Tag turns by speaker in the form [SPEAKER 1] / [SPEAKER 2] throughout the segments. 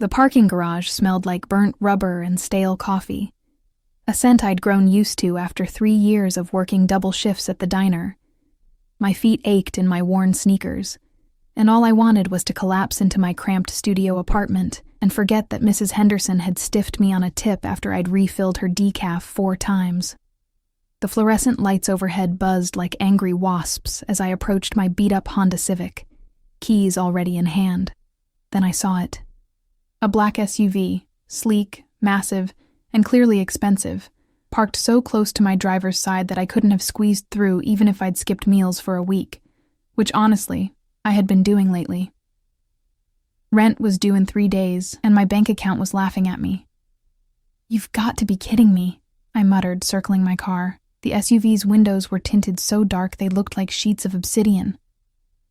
[SPEAKER 1] The parking garage smelled like burnt rubber and stale coffee, a scent I'd grown used to after 3 years of working double shifts at the diner. My feet ached in my worn sneakers, and all I wanted was to collapse into my cramped studio apartment and forget that Mrs. Henderson had stiffed me on a tip after I'd refilled her decaf 4 times. The fluorescent lights overhead buzzed like angry wasps as I approached my beat-up Honda Civic, keys already in hand. Then I saw it. A black SUV, sleek, massive, and clearly expensive, parked so close to my driver's side that I couldn't have squeezed through even if I'd skipped meals for a week, which honestly, I had been doing lately. Rent was due in 3 days, and my bank account was laughing at me. "You've got to be kidding me," I muttered, circling my car. The SUV's windows were tinted so dark they looked like sheets of obsidian.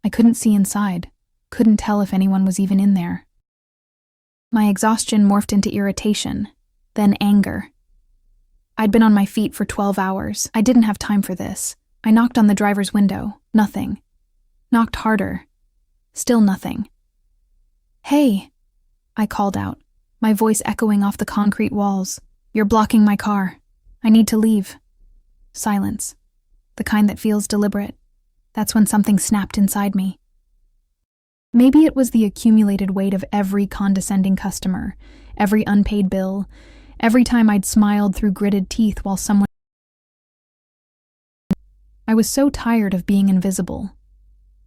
[SPEAKER 1] I couldn't see inside, couldn't tell if anyone was even in there. My exhaustion morphed into irritation, then anger. I'd been on my feet for 12 hours. I didn't have time for this. I knocked on the driver's window. Nothing. Knocked harder. Still nothing. "Hey," I called out, my voice echoing off the concrete walls. "You're blocking my car. I need to leave." Silence. The kind that feels deliberate. That's when something snapped inside me. Maybe it was the accumulated weight of every condescending customer, every unpaid bill, every time I'd smiled through gritted teeth while someone... I was so tired of being invisible.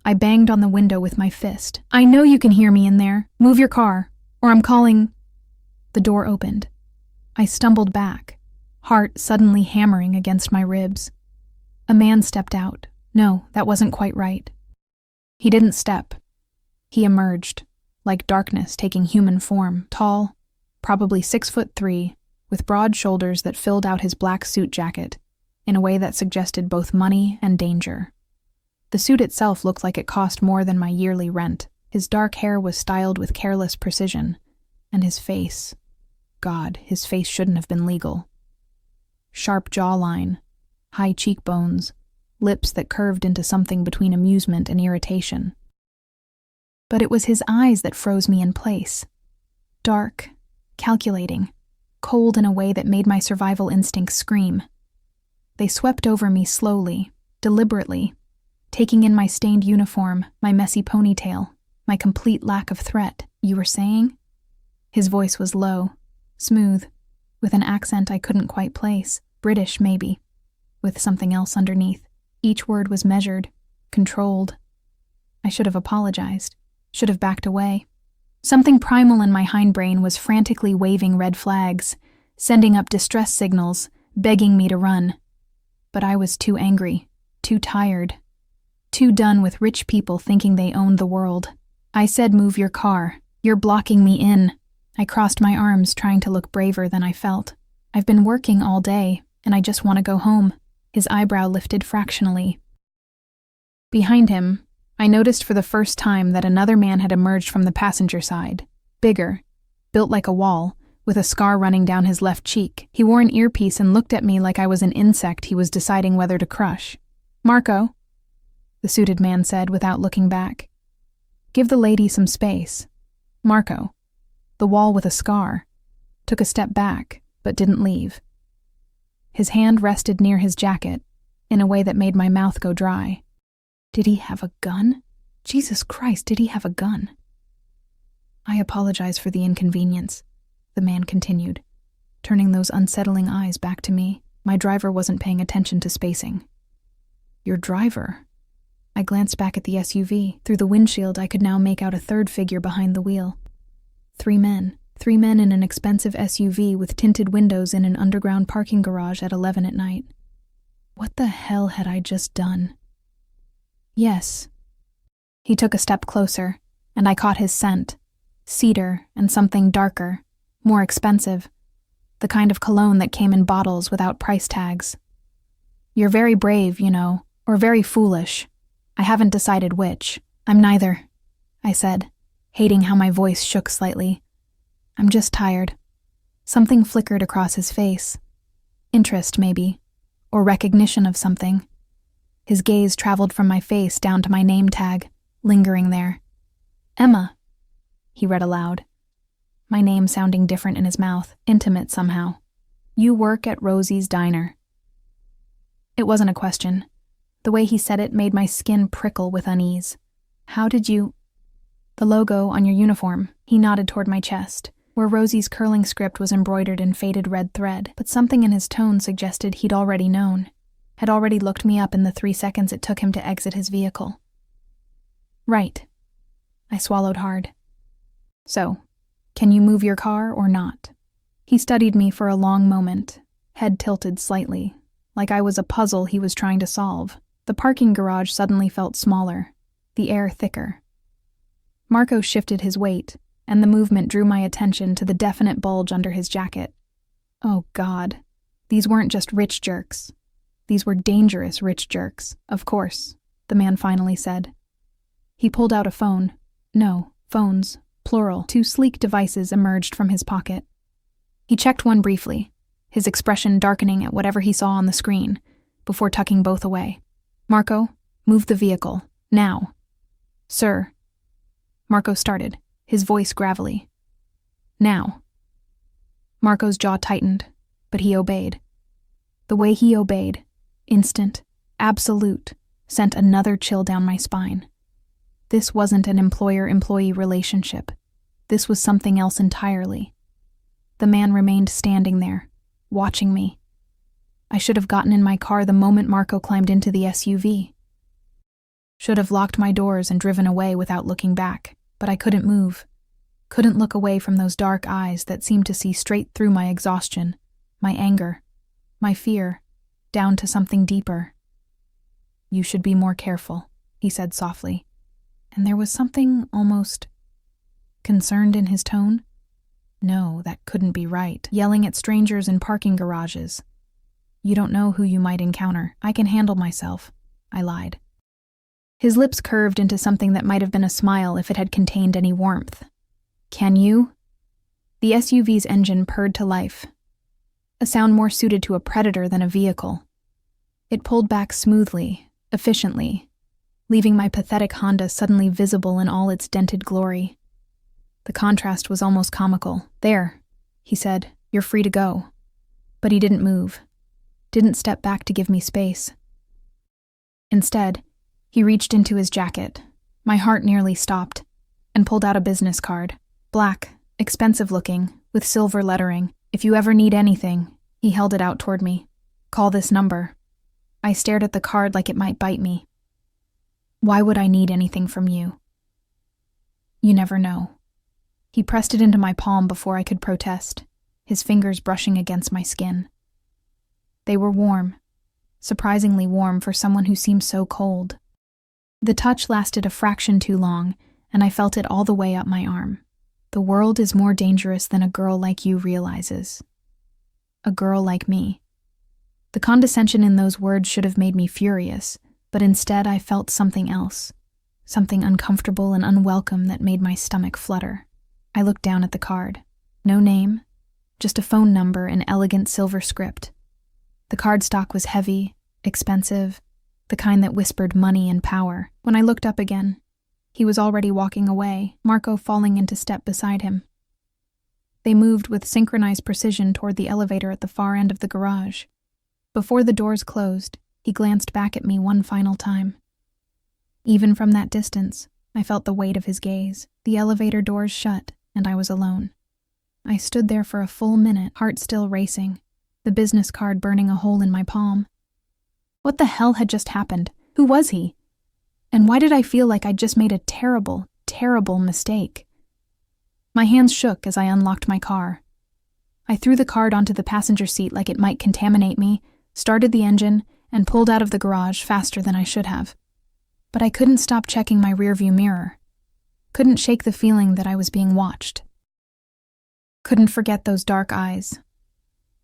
[SPEAKER 1] I banged on the window with my fist. "I know you can hear me in there. Move your car, or I'm calling..." The door opened. I stumbled back, heart suddenly hammering against my ribs. A man stepped out. No, that wasn't quite right. He didn't step. He emerged, like darkness taking human form, tall, probably 6'3", with broad shoulders that filled out his black suit jacket in a way that suggested both money and danger. The suit itself looked like it cost more than my yearly rent. His dark hair was styled with careless precision, and his face... God, his face shouldn't have been legal. Sharp jawline, high cheekbones, lips that curved into something between amusement and irritation. But it was his eyes that froze me in place. Dark, calculating, cold in a way that made my survival instincts scream. They swept over me slowly, deliberately, taking in my stained uniform, my messy ponytail, my complete lack of threat. "You were saying?" His voice was low, smooth, with an accent I couldn't quite place. British, maybe, with something else underneath. Each word was measured, controlled. I should have apologized, should have backed away. Something primal in my hindbrain was frantically waving red flags, sending up distress signals, begging me to run. But I was too angry, too tired, too done with rich people thinking they owned the world. I said, "Move your car. You're blocking me in." I crossed my arms, trying to look braver than I felt. "I've been working all day, and I just want to go home." His eyebrow lifted fractionally. Behind him, I noticed for the first time that another man had emerged from the passenger side. Bigger, built like a wall, with a scar running down his left cheek. He wore an earpiece and looked at me like I was an insect he was deciding whether to crush. "Marco," the suited man said without looking back. "Give the lady some space." Marco, the wall with a scar, took a step back, but didn't leave. His hand rested near his jacket, in a way that made my mouth go dry. Did he have a gun? Jesus Christ, did he have a gun? "I apologize for the inconvenience," the man continued, turning those unsettling eyes back to me. My driver wasn't paying attention to spacing. "Your driver?" I glanced back at the SUV. Through the windshield, I could now make out a third figure behind the wheel. 3 men. 3 men in an expensive SUV with tinted windows in an underground parking garage at 11 at night. What the hell had I just done? "Yes." He took a step closer, and I caught his scent. Cedar and something darker, more expensive. The kind of cologne that came in bottles without price tags. "You're very brave, you know, or very foolish. I haven't decided which." "I'm neither," I said, hating how my voice shook slightly. "I'm just tired." Something flickered across his face. Interest, maybe, or recognition of something. His gaze traveled from my face down to my name tag, lingering there. "Emma," he read aloud. my name sounding different in his mouth, intimate somehow. "You work at Rosie's Diner." It wasn't a question. The way he said it made my skin prickle with unease. "How did you—" "The logo on your uniform." He nodded toward my chest, where Rosie's curling script was embroidered in faded red thread, but something in his tone suggested he'd already known, had already looked me up in the 3 seconds it took him to exit his vehicle. "Right." I swallowed hard. "So, can you move your car or not?" He studied me for a long moment, head tilted slightly, like I was a puzzle he was trying to solve. The parking garage suddenly felt smaller, the air thicker. Marco shifted his weight, and the movement drew my attention to the definite bulge under his jacket. Oh God, these weren't just rich jerks. These were dangerous rich jerks, of course, the man finally said. He pulled out a phone. No, phones, plural. 2 sleek devices emerged from his pocket. He checked one briefly, his expression darkening at whatever he saw on the screen, before tucking both away. "Marco, move the vehicle, now." "Sir." Marco started, his voice gravelly. "Now." Marco's jaw tightened, but he obeyed. The way he obeyed, instant, absolute, sent another chill down my spine. This wasn't an employer-employee relationship. This was something else entirely. The man remained standing there, watching me. I should have gotten in my car the moment Marco climbed into the SUV. Should have locked my doors and driven away without looking back, but I couldn't move. Couldn't look away from those dark eyes that seemed to see straight through my exhaustion, my anger, my fear, down to something deeper. "You should be more careful," he said softly, and there was something almost concerned in his tone. No, that couldn't be right. Yelling at strangers in parking garages. "You don't know who you might encounter. I can handle myself," I lied. His lips curved into something that might have been a smile if it had contained any warmth. "Can you?" The SUV's engine purred to life, a sound more suited to a predator than a vehicle. It pulled back smoothly, efficiently, leaving my pathetic Honda suddenly visible in all its dented glory. The contrast was almost comical. "There," he said, "you're free to go." But he didn't move, didn't step back to give me space. Instead, he reached into his jacket. My heart nearly stopped, and pulled out a business card. Black, expensive looking, with silver lettering. "If you ever need anything," he held it out toward me. "Call this number." I stared at the card like it might bite me. "Why would I need anything from you?" "You never know." He pressed it into my palm before I could protest, his fingers brushing against my skin. They were warm, surprisingly warm for someone who seemed so cold. The touch lasted a fraction too long, and I felt it all the way up my arm. The world is more dangerous than a girl like you realizes. A girl like me. The condescension in those words should have made me furious, but instead I felt something else, something uncomfortable and unwelcome that made my stomach flutter. I looked down at the card. No name, just a phone number in elegant silver script. The cardstock was heavy, expensive, the kind that whispered money and power. When I looked up again, he was already walking away, Marco falling into step beside him. They moved with synchronized precision toward the elevator at the far end of the garage. Before the doors closed, he glanced back at me one final time. Even from that distance, I felt the weight of his gaze. The elevator doors shut, and I was alone. I stood there for a full minute, heart still racing, the business card burning a hole in my palm. What the hell had just happened? Who was he? And why did I feel like I'd just made a terrible, terrible mistake? My hands shook as I unlocked my car. I threw the card onto the passenger seat like it might contaminate me, started the engine, and pulled out of the garage faster than I should have. But I couldn't stop checking my rearview mirror. Couldn't shake the feeling that I was being watched. Couldn't forget those dark eyes,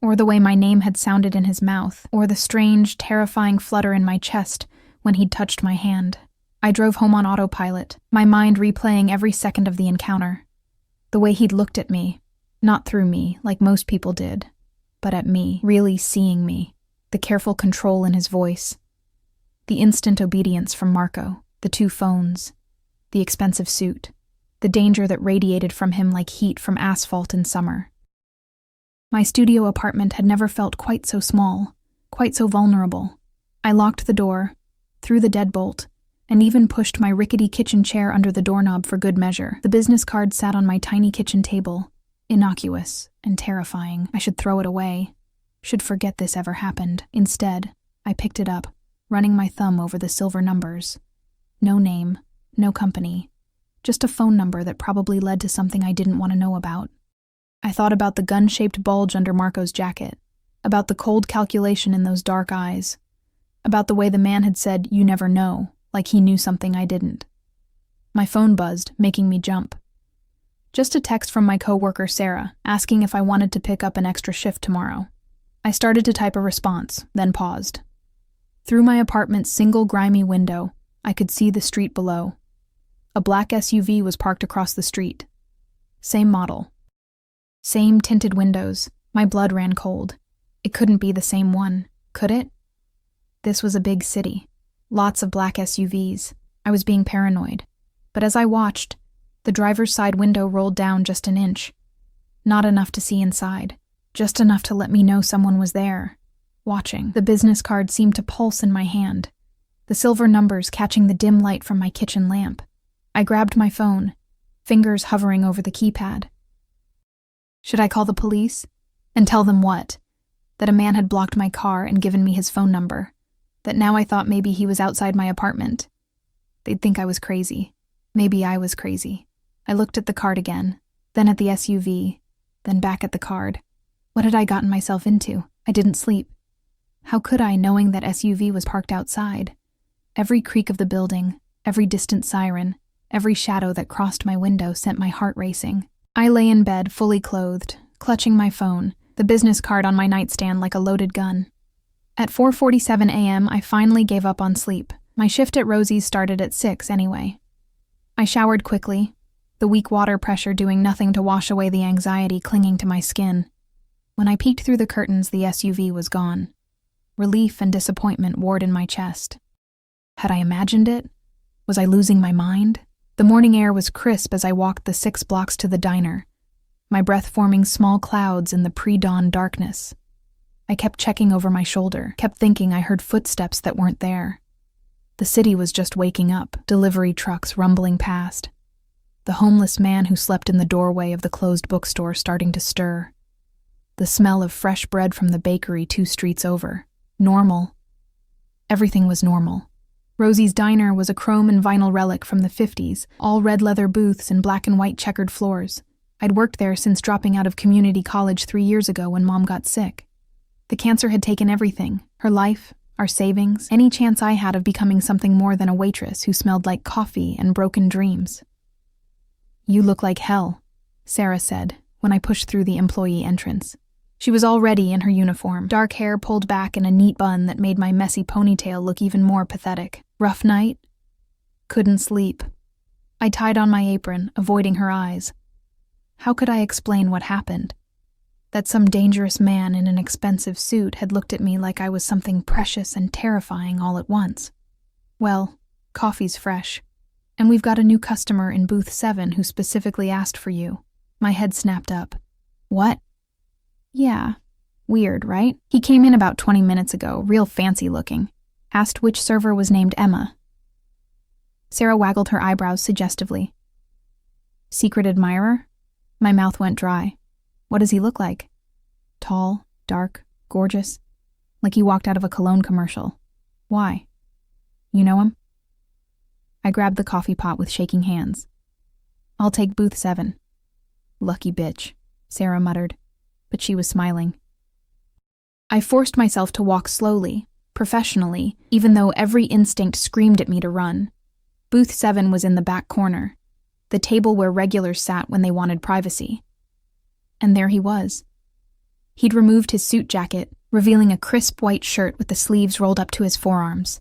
[SPEAKER 1] or the way my name had sounded in his mouth, or the strange, terrifying flutter in my chest when he'd touched my hand. I drove home on autopilot, my mind replaying every second of the encounter. The way he'd looked at me, not through me like most people did, but at me, really seeing me, the careful control in his voice, the instant obedience from Marco, the 2 phones, the expensive suit. the danger that radiated from him like heat from asphalt in summer. My studio apartment had never felt quite so small, quite so vulnerable. I locked the door, threw the deadbolt, and even pushed my rickety kitchen chair under the doorknob for good measure. The business card sat on my tiny kitchen table, innocuous and terrifying. I should throw it away, should forget this ever happened. Instead, I picked it up, running my thumb over the silver numbers. No name, no company, just a phone number that probably led to something I didn't want to know about. I thought about the gun-shaped bulge under Marco's jacket, about the cold calculation in those dark eyes, about the way the man had said, "You never know," like he knew something I didn't. My phone buzzed, making me jump. Just a text from my coworker Sarah, asking if I wanted to pick up an extra shift tomorrow. I started to type a response, then paused. Through my apartment's single grimy window, I could see the street below. A black SUV was parked across the street. Same model. Same tinted windows. My blood ran cold. It couldn't be the same one, could it? This was a big city. Lots of black SUVs. I was being paranoid. But as I watched, the driver's side window rolled down just an inch. Not enough to see inside. Just enough to let me know someone was there, watching. The business card seemed to pulse in my hand, the silver numbers catching the dim light from my kitchen lamp. I grabbed my phone, fingers hovering over the keypad. Should I call the police? And tell them what? That a man had blocked my car and given me his phone number. That now I thought maybe he was outside my apartment. They'd think I was crazy. Maybe I was crazy. I looked at the card again, then at the SUV, then back at the card. What had I gotten myself into? I didn't sleep. How could I, knowing that SUV was parked outside? Every creak of the building, every distant siren, every shadow that crossed my window sent my heart racing. I lay in bed, fully clothed, clutching my phone, the business card on my nightstand like a loaded gun. At 4:47 a.m., I finally gave up on sleep. My shift at Rosie's started at 6 anyway. I showered quickly, the weak water pressure doing nothing to wash away the anxiety clinging to my skin. When I peeked through the curtains, the SUV was gone. Relief and disappointment warred in my chest. Had I imagined it? Was I losing my mind? The morning air was crisp as I walked the 6 blocks to the diner, my breath forming small clouds in the pre-dawn darkness. I kept checking over my shoulder, kept thinking I heard footsteps that weren't there. The city was just waking up, delivery trucks rumbling past. The homeless man who slept in the doorway of the closed bookstore starting to stir. The smell of fresh bread from the bakery 2 streets over. Normal. Everything was normal. Rosie's Diner was a chrome and vinyl relic from the 50s, all red leather booths and black and white checkered floors. I'd worked there since dropping out of community college 3 years ago when Mom got sick. The cancer had taken everything, her life, our savings, any chance I had of becoming something more than a waitress who smelled like coffee and broken dreams. "You look like hell," Sarah said when I pushed through the employee entrance. She was already in her uniform, dark hair pulled back in a neat bun that made my messy ponytail look even more pathetic. Rough night? Couldn't sleep. I tied on my apron, avoiding her eyes. How could I explain what happened? That some dangerous man in an expensive suit had looked at me like I was something precious and terrifying all at once. Well, coffee's fresh, and we've got a new customer in booth 7 who specifically asked for you. My head snapped up. What? Yeah. Weird, right? He came in about 20 minutes ago, real fancy looking. Asked which server was named Emma. Sarah waggled her eyebrows suggestively. Secret admirer? My mouth went dry. What does he look like? Tall, dark, gorgeous, like he walked out of a cologne commercial. Why? You know him? I grabbed the coffee pot with shaking hands. I'll take booth 7. Lucky bitch, Sarah muttered, but she was smiling. I forced myself to walk slowly, professionally, even though every instinct screamed at me to run. Booth 7 was in the back corner, the table where regulars sat when they wanted privacy. And there he was. He'd removed his suit jacket, revealing a crisp white shirt with the sleeves rolled up to his forearms.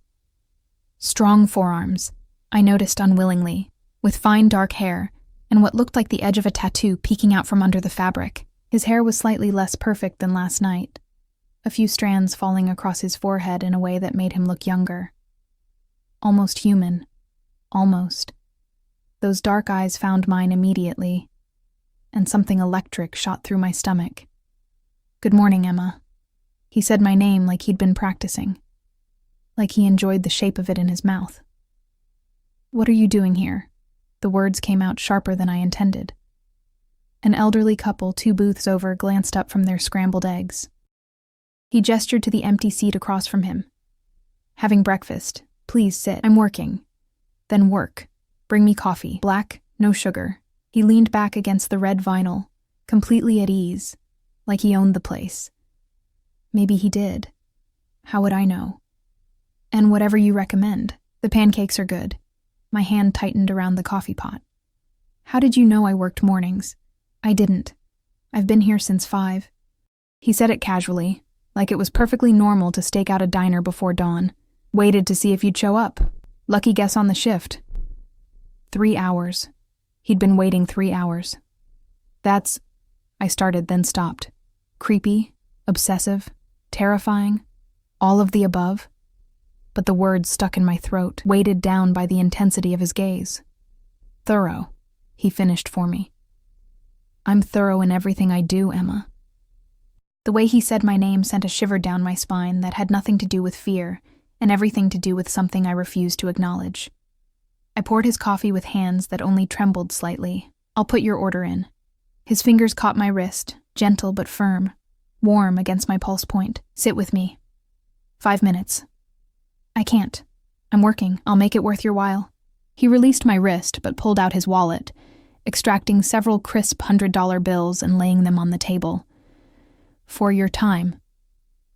[SPEAKER 1] Strong forearms, I noticed unwillingly, with fine dark hair and what looked like the edge of a tattoo peeking out from under the fabric. His hair was slightly less perfect than last night, a few strands falling across his forehead in a way that made him look younger. Almost human. Almost. Those dark eyes found mine immediately, and something electric shot through my stomach. "Good morning, Emma." He said my name like he'd been practicing, like he enjoyed the shape of it in his mouth. "What are you doing here?" The words came out sharper than I intended. An elderly couple 2 booths over glanced up from their scrambled eggs. He gestured to the empty seat across from him. "Having breakfast. Please sit. I'm working." "Then work. Bring me coffee. Black, no sugar." He leaned back against the red vinyl, completely at ease, like he owned the place. Maybe he did. How would I know? "And whatever you recommend. The pancakes are good." My hand tightened around the coffee pot. "How did you know I worked mornings?" "I didn't. I've been here since 5. He said it casually, like it was perfectly normal to stake out a diner before dawn. "Waited to see if you'd show up. Lucky guess on the shift." 3 hours. He'd been waiting 3 hours. "That's..." I started, then stopped. Creepy, obsessive, terrifying, all of the above. But the words stuck in my throat, weighted down by the intensity of his gaze. "Thorough," he finished for me. "I'm thorough in everything I do, Emma." The way he said my name sent a shiver down my spine that had nothing to do with fear and everything to do with something I refused to acknowledge. I poured his coffee with hands that only trembled slightly. "I'll put your order in." His fingers caught my wrist, gentle but firm, warm against my pulse point. "Sit with me." 5 minutes. "I can't. I'm working. I'll make it worth your while." He released my wrist but pulled out his wallet, extracting several crisp $100 bills and laying them on the table. "For your time."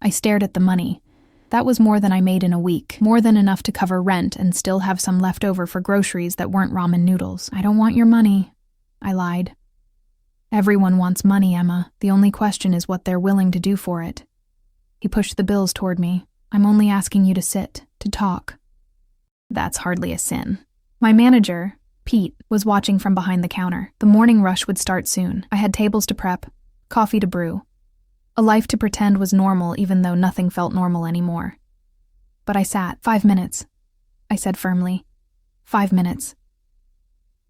[SPEAKER 1] I stared at the money. That was more than I made in a week, more than enough to cover rent and still have some left over for groceries that weren't ramen noodles. "I don't want your money," I lied. "Everyone wants money, Emma. The only question is what they're willing to do for it." He pushed the bills toward me. "I'm only asking you to sit, to talk." That's hardly a sin. My manager, Pete, was watching from behind the counter. The morning rush would start soon. I had tables to prep, coffee to brew. A life to pretend was normal even though nothing felt normal anymore. But I sat. 5 minutes, I said firmly. 5 minutes.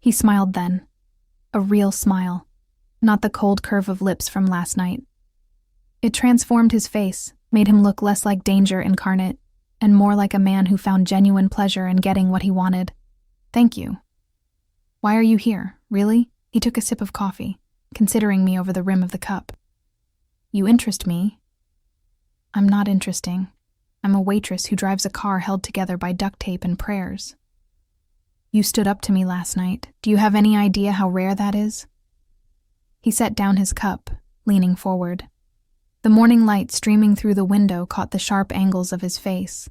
[SPEAKER 1] He smiled then. A real smile, not the cold curve of lips from last night. It transformed his face, made him look less like danger incarnate, and more like a man who found genuine pleasure in getting what he wanted. "Thank you." "Why are you here, really?" He took a sip of coffee, considering me over the rim of the cup. "You interest me." "I'm not interesting. I'm a waitress who drives a car held together by duct tape and prayers." "You stood up to me last night. Do you have any idea how rare that is?" He set down his cup, leaning forward. The morning light streaming through the window caught the sharp angles of his face,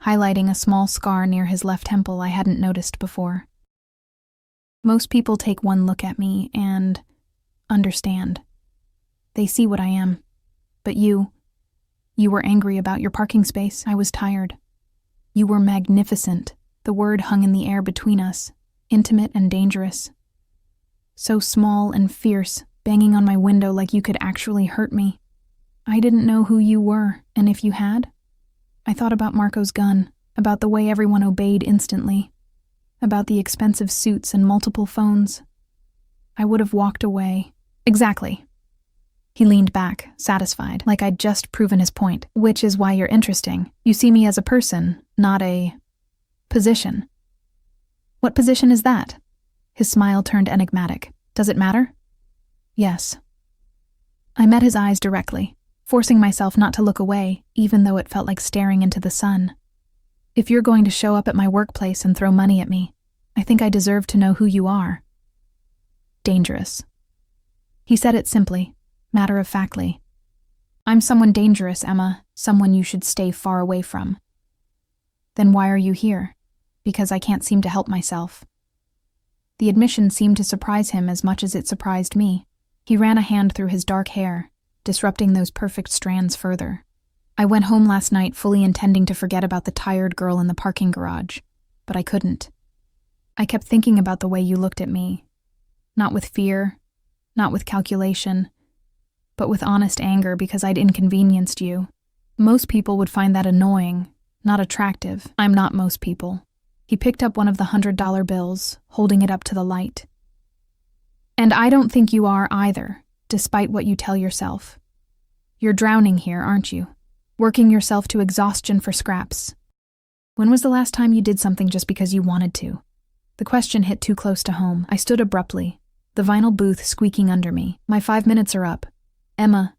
[SPEAKER 1] highlighting a small scar near his left temple I hadn't noticed before. Most people take one look at me and understand. They see what I am. But you were angry about your parking space. I was tired. You were magnificent. The word hung in the air between us, intimate and dangerous. So small and fierce, banging on my window like you could actually hurt me. I didn't know who you were, and if you had? I thought about Marco's gun, about the way everyone obeyed instantly, about the expensive suits and multiple phones. I would have walked away. Exactly. He leaned back, satisfied, like I'd just proven his point, which is why you're interesting. You see me as a person, not a position. What position is that? His smile turned enigmatic. Does it matter? Yes. I met his eyes directly, forcing myself not to look away, even though it felt like staring into the sun. If you're going to show up at my workplace and throw money at me, I think I deserve to know who you are. Dangerous. He said it simply, matter-of-factly. I'm someone dangerous, Emma, someone you should stay far away from. Then why are you here? Because I can't seem to help myself. The admission seemed to surprise him as much as it surprised me. He ran a hand through his dark hair, disrupting those perfect strands further. I went home last night fully intending to forget about the tired girl in the parking garage, but I couldn't. I kept thinking about the way you looked at me. Not with fear, not with calculation, but with honest anger because I'd inconvenienced you. Most people would find that annoying, not attractive. I'm not most people. He picked up one of the $100 bills, holding it up to the light. And I don't think you are either, despite what you tell yourself. You're drowning here, aren't you? Working yourself to exhaustion for scraps. When was the last time you did something just because you wanted to? The question hit too close to home. I stood abruptly, the vinyl booth squeaking under me. My 5 minutes are up. Emma,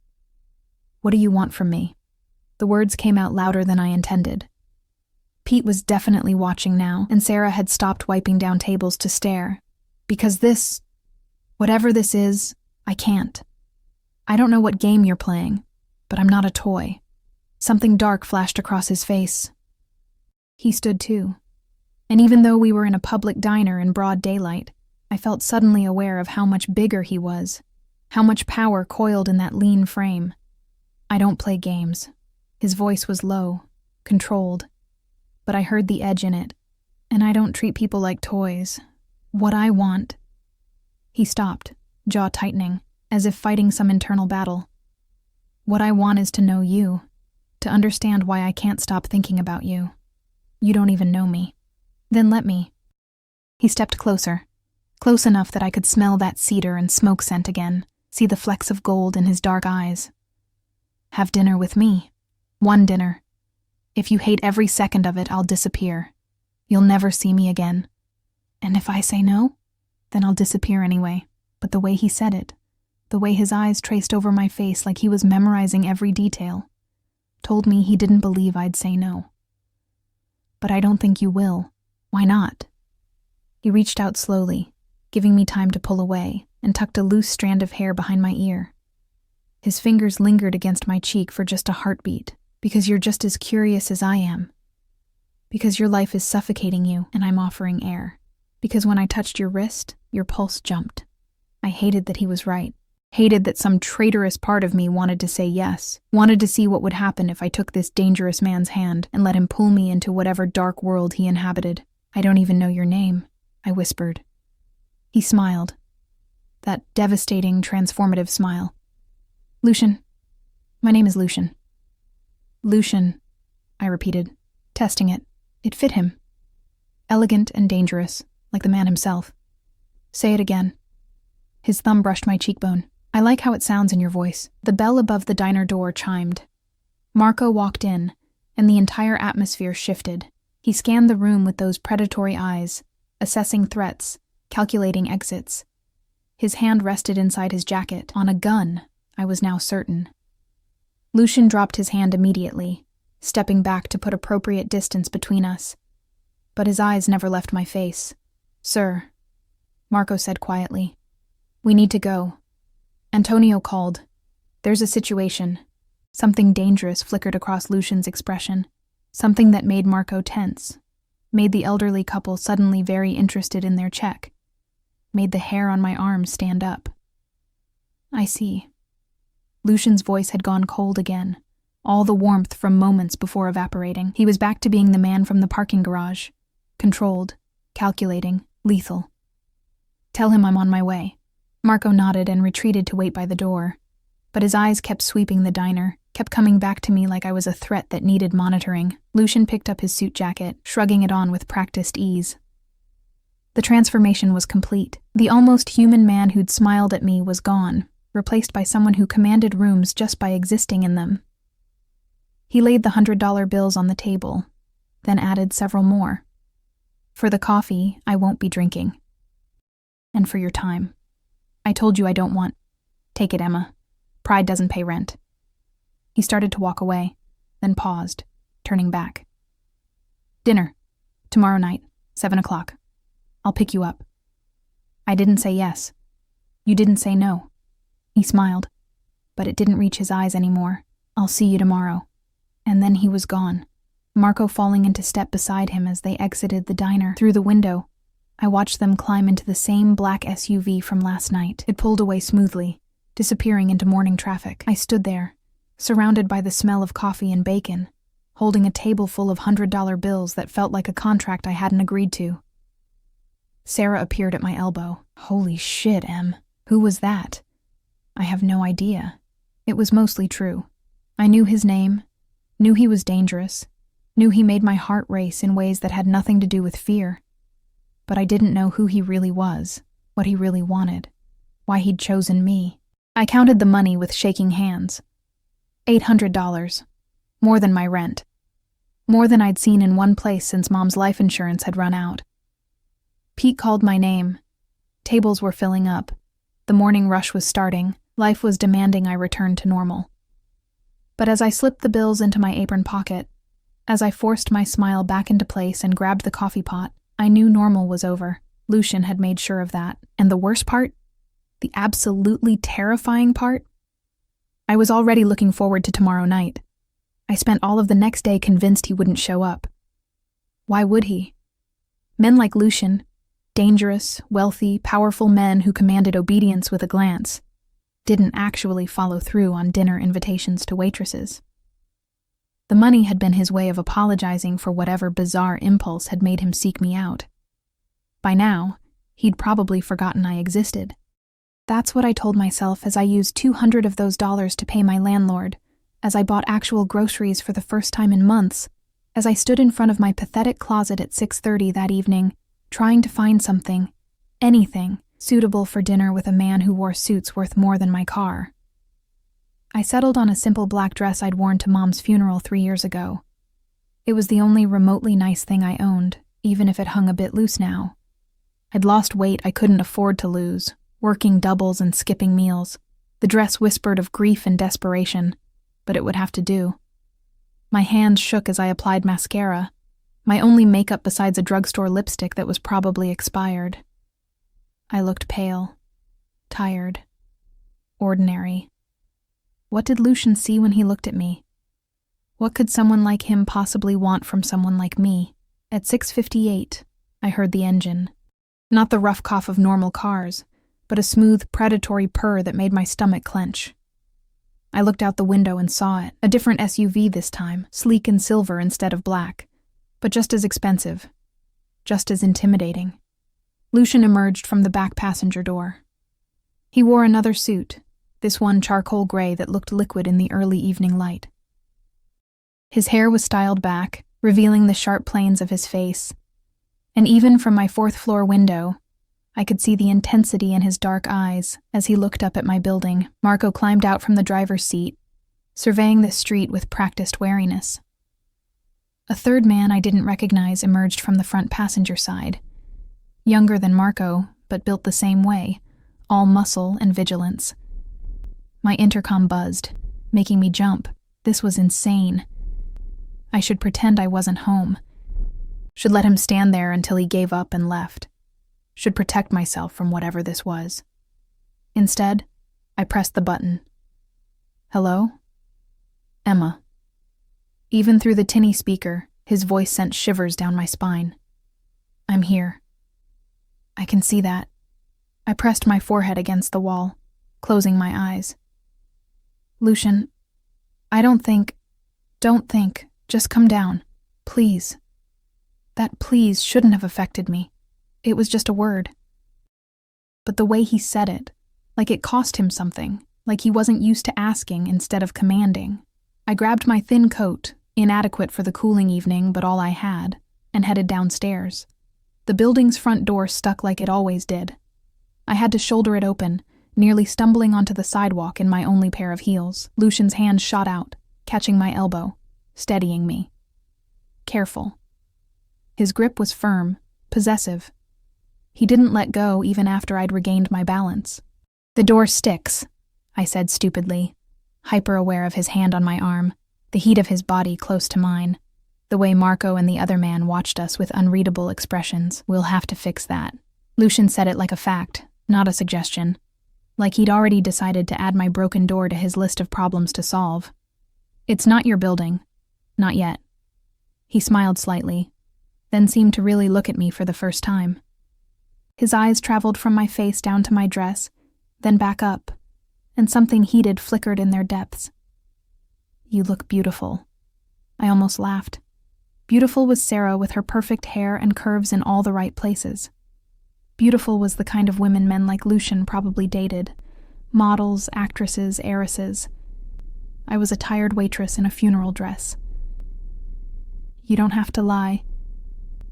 [SPEAKER 1] what do you want from me? The words came out louder than I intended. Pete was definitely watching now, and Sarah had stopped wiping down tables to stare. Because this, whatever this is, I can't. I don't know what game you're playing, but I'm not a toy. Something dark flashed across his face. He stood too. And even though we were in a public diner in broad daylight, I felt suddenly aware of how much bigger he was, how much power coiled in that lean frame. I don't play games. His voice was low, controlled, but I heard the edge in it, and I don't treat people like toys. What I want... He stopped, jaw tightening, as if fighting some internal battle. What I want is to know you, to understand why I can't stop thinking about you. You don't even know me. Then let me. He stepped closer, close enough that I could smell that cedar and smoke scent again, see the flecks of gold in his dark eyes. Have dinner with me. One dinner. If you hate every second of it, I'll disappear. You'll never see me again. And if I say no, then I'll disappear anyway. But the way he said it, the way his eyes traced over my face like he was memorizing every detail, told me he didn't believe I'd say no. But I don't think you will. Why not? He reached out slowly, giving me time to pull away, and tucked a loose strand of hair behind my ear. His fingers lingered against my cheek for just a heartbeat, because you're just as curious as I am. Because your life is suffocating you, and I'm offering air. Because when I touched your wrist, your pulse jumped. I hated that he was right. Hated that some traitorous part of me wanted to say yes, wanted to see what would happen if I took this dangerous man's hand and let him pull me into whatever dark world he inhabited. I don't even know your name, I whispered. He smiled. That devastating, transformative smile. Lucian. My name is Lucian. Lucian, I repeated, testing it. It fit him. Elegant and dangerous, like the man himself. Say it again. His thumb brushed my cheekbone. I like how it sounds in your voice. The bell above the diner door chimed. Marco walked in, and the entire atmosphere shifted. He scanned the room with those predatory eyes, assessing threats, calculating exits. His hand rested inside his jacket, on a gun, I was now certain. Lucian dropped his hand immediately, stepping back to put appropriate distance between us. But his eyes never left my face. Sir, Marco said quietly, we need to go. Antonio called. There's a situation. Something dangerous flickered across Lucian's expression. Something that made Marco tense. Made the elderly couple suddenly very interested in their check. Made the hair on my arms stand up. I see. Lucian's voice had gone cold again, all the warmth from moments before evaporating. He was back to being the man from the parking garage. Controlled, calculating, lethal. Tell him I'm on my way. Marco nodded and retreated to wait by the door. But his eyes kept sweeping the diner, kept coming back to me like I was a threat that needed monitoring. Lucian picked up his suit jacket, shrugging it on with practiced ease. The transformation was complete. The almost human man who'd smiled at me was gone, replaced by someone who commanded rooms just by existing in them. He laid the $100 bills on the table, then added several more. For the coffee, I won't be drinking. And for your time. I told you I don't want. Take it, Emma. Pride doesn't pay rent. He started to walk away, then paused, turning back. Dinner. Tomorrow night, 7 o'clock. I'll pick you up. I didn't say yes. You didn't say no. He smiled, but it didn't reach his eyes anymore. I'll see you tomorrow. And then he was gone, Marco falling into step beside him as they exited the diner. Through the window, I watched them climb into the same black SUV from last night. It pulled away smoothly, disappearing into morning traffic. I stood there, surrounded by the smell of coffee and bacon, holding a table full of $100 bills that felt like a contract I hadn't agreed to. Sarah appeared at my elbow. Holy shit, Em. Who was that? I have no idea. It was mostly true. I knew his name, knew he was dangerous, Knew he made my heart race in ways that had nothing to do with fear. But I didn't know who he really was, what he really wanted, why he'd chosen me. I counted the money with shaking hands. $800. More than my rent. More than I'd seen in one place since Mom's life insurance had run out. Pete called my name. Tables were filling up. The morning rush was starting. Life was demanding I return to normal. But as I slipped the bills into my apron pocket, as I forced my smile back into place and grabbed the coffee pot, I knew normal was over. Lucian had made sure of that. And the worst part? The absolutely terrifying part? I was already looking forward to tomorrow night. I spent all of the next day convinced he wouldn't show up. Why would he? Men like Lucian, dangerous, wealthy, powerful men who commanded obedience with a glance, didn't actually follow through on dinner invitations to waitresses. The money had been his way of apologizing for whatever bizarre impulse had made him seek me out. By now, he'd probably forgotten I existed. That's what I told myself as I used $200 of those dollars to pay my landlord, as I bought actual groceries for the first time in months, as I stood in front of my pathetic closet at 6:30 that evening, trying to find something, anything, suitable for dinner with a man who wore suits worth more than my car. I settled on a simple black dress I'd worn to Mom's funeral 3 years ago. It was the only remotely nice thing I owned, even if it hung a bit loose now. I'd lost weight I couldn't afford to lose, working doubles and skipping meals. The dress whispered of grief and desperation, but it would have to do. My hands shook as I applied mascara, my only makeup besides a drugstore lipstick that was probably expired. I looked pale, tired, ordinary. What did Lucian see when he looked at me? What could someone like him possibly want from someone like me? At 6:58, I heard the engine. Not the rough cough of normal cars, but a smooth, predatory purr that made my stomach clench. I looked out the window and saw it, a different SUV this time, sleek and silver instead of black, but just as expensive, just as intimidating. Lucian emerged from the back passenger door. He wore another suit, this one charcoal gray that looked liquid in the early evening light. His hair was styled back, revealing the sharp planes of his face, and even from my fourth-floor window, I could see the intensity in his dark eyes as he looked up at my building. Marco climbed out from the driver's seat, surveying the street with practiced wariness. A third man I didn't recognize emerged from the front passenger side. Younger than Marco, but built the same way, all muscle and vigilance. My intercom buzzed, making me jump. This was insane. I should pretend I wasn't home. Should let him stand there until he gave up and left. Should protect myself from whatever this was. Instead, I pressed the button. Hello? Emma. Even through the tinny speaker, his voice sent shivers down my spine. I'm here. I can see that. I pressed my forehead against the wall, closing my eyes. Lucian, don't think, just come down, please. That please shouldn't have affected me. It was just a word. But the way he said it, like it cost him something, like he wasn't used to asking instead of commanding. I grabbed my thin coat, inadequate for the cooling evening but all I had, and headed downstairs. The building's front door stuck like it always did. I had to shoulder it open, nearly stumbling onto the sidewalk in my only pair of heels. Lucian's hand shot out, catching my elbow, steadying me. Careful. His grip was firm, possessive. He didn't let go even after I'd regained my balance. The door sticks, I said stupidly, hyper-aware of his hand on my arm, the heat of his body close to mine, the way Marco and the other man watched us with unreadable expressions. We'll have to fix that. Lucian said it like a fact, not a suggestion, like he'd already decided to add my broken door to his list of problems to solve. It's not your building. Not yet. He smiled slightly, then seemed to really look at me for the first time. His eyes traveled from my face down to my dress, then back up, and something heated flickered in their depths. You look beautiful. I almost laughed. Beautiful was Sarah with her perfect hair and curves in all the right places. Beautiful was the kind of women men like Lucian probably dated. Models, actresses, heiresses. I was a tired waitress in a funeral dress. You don't have to lie."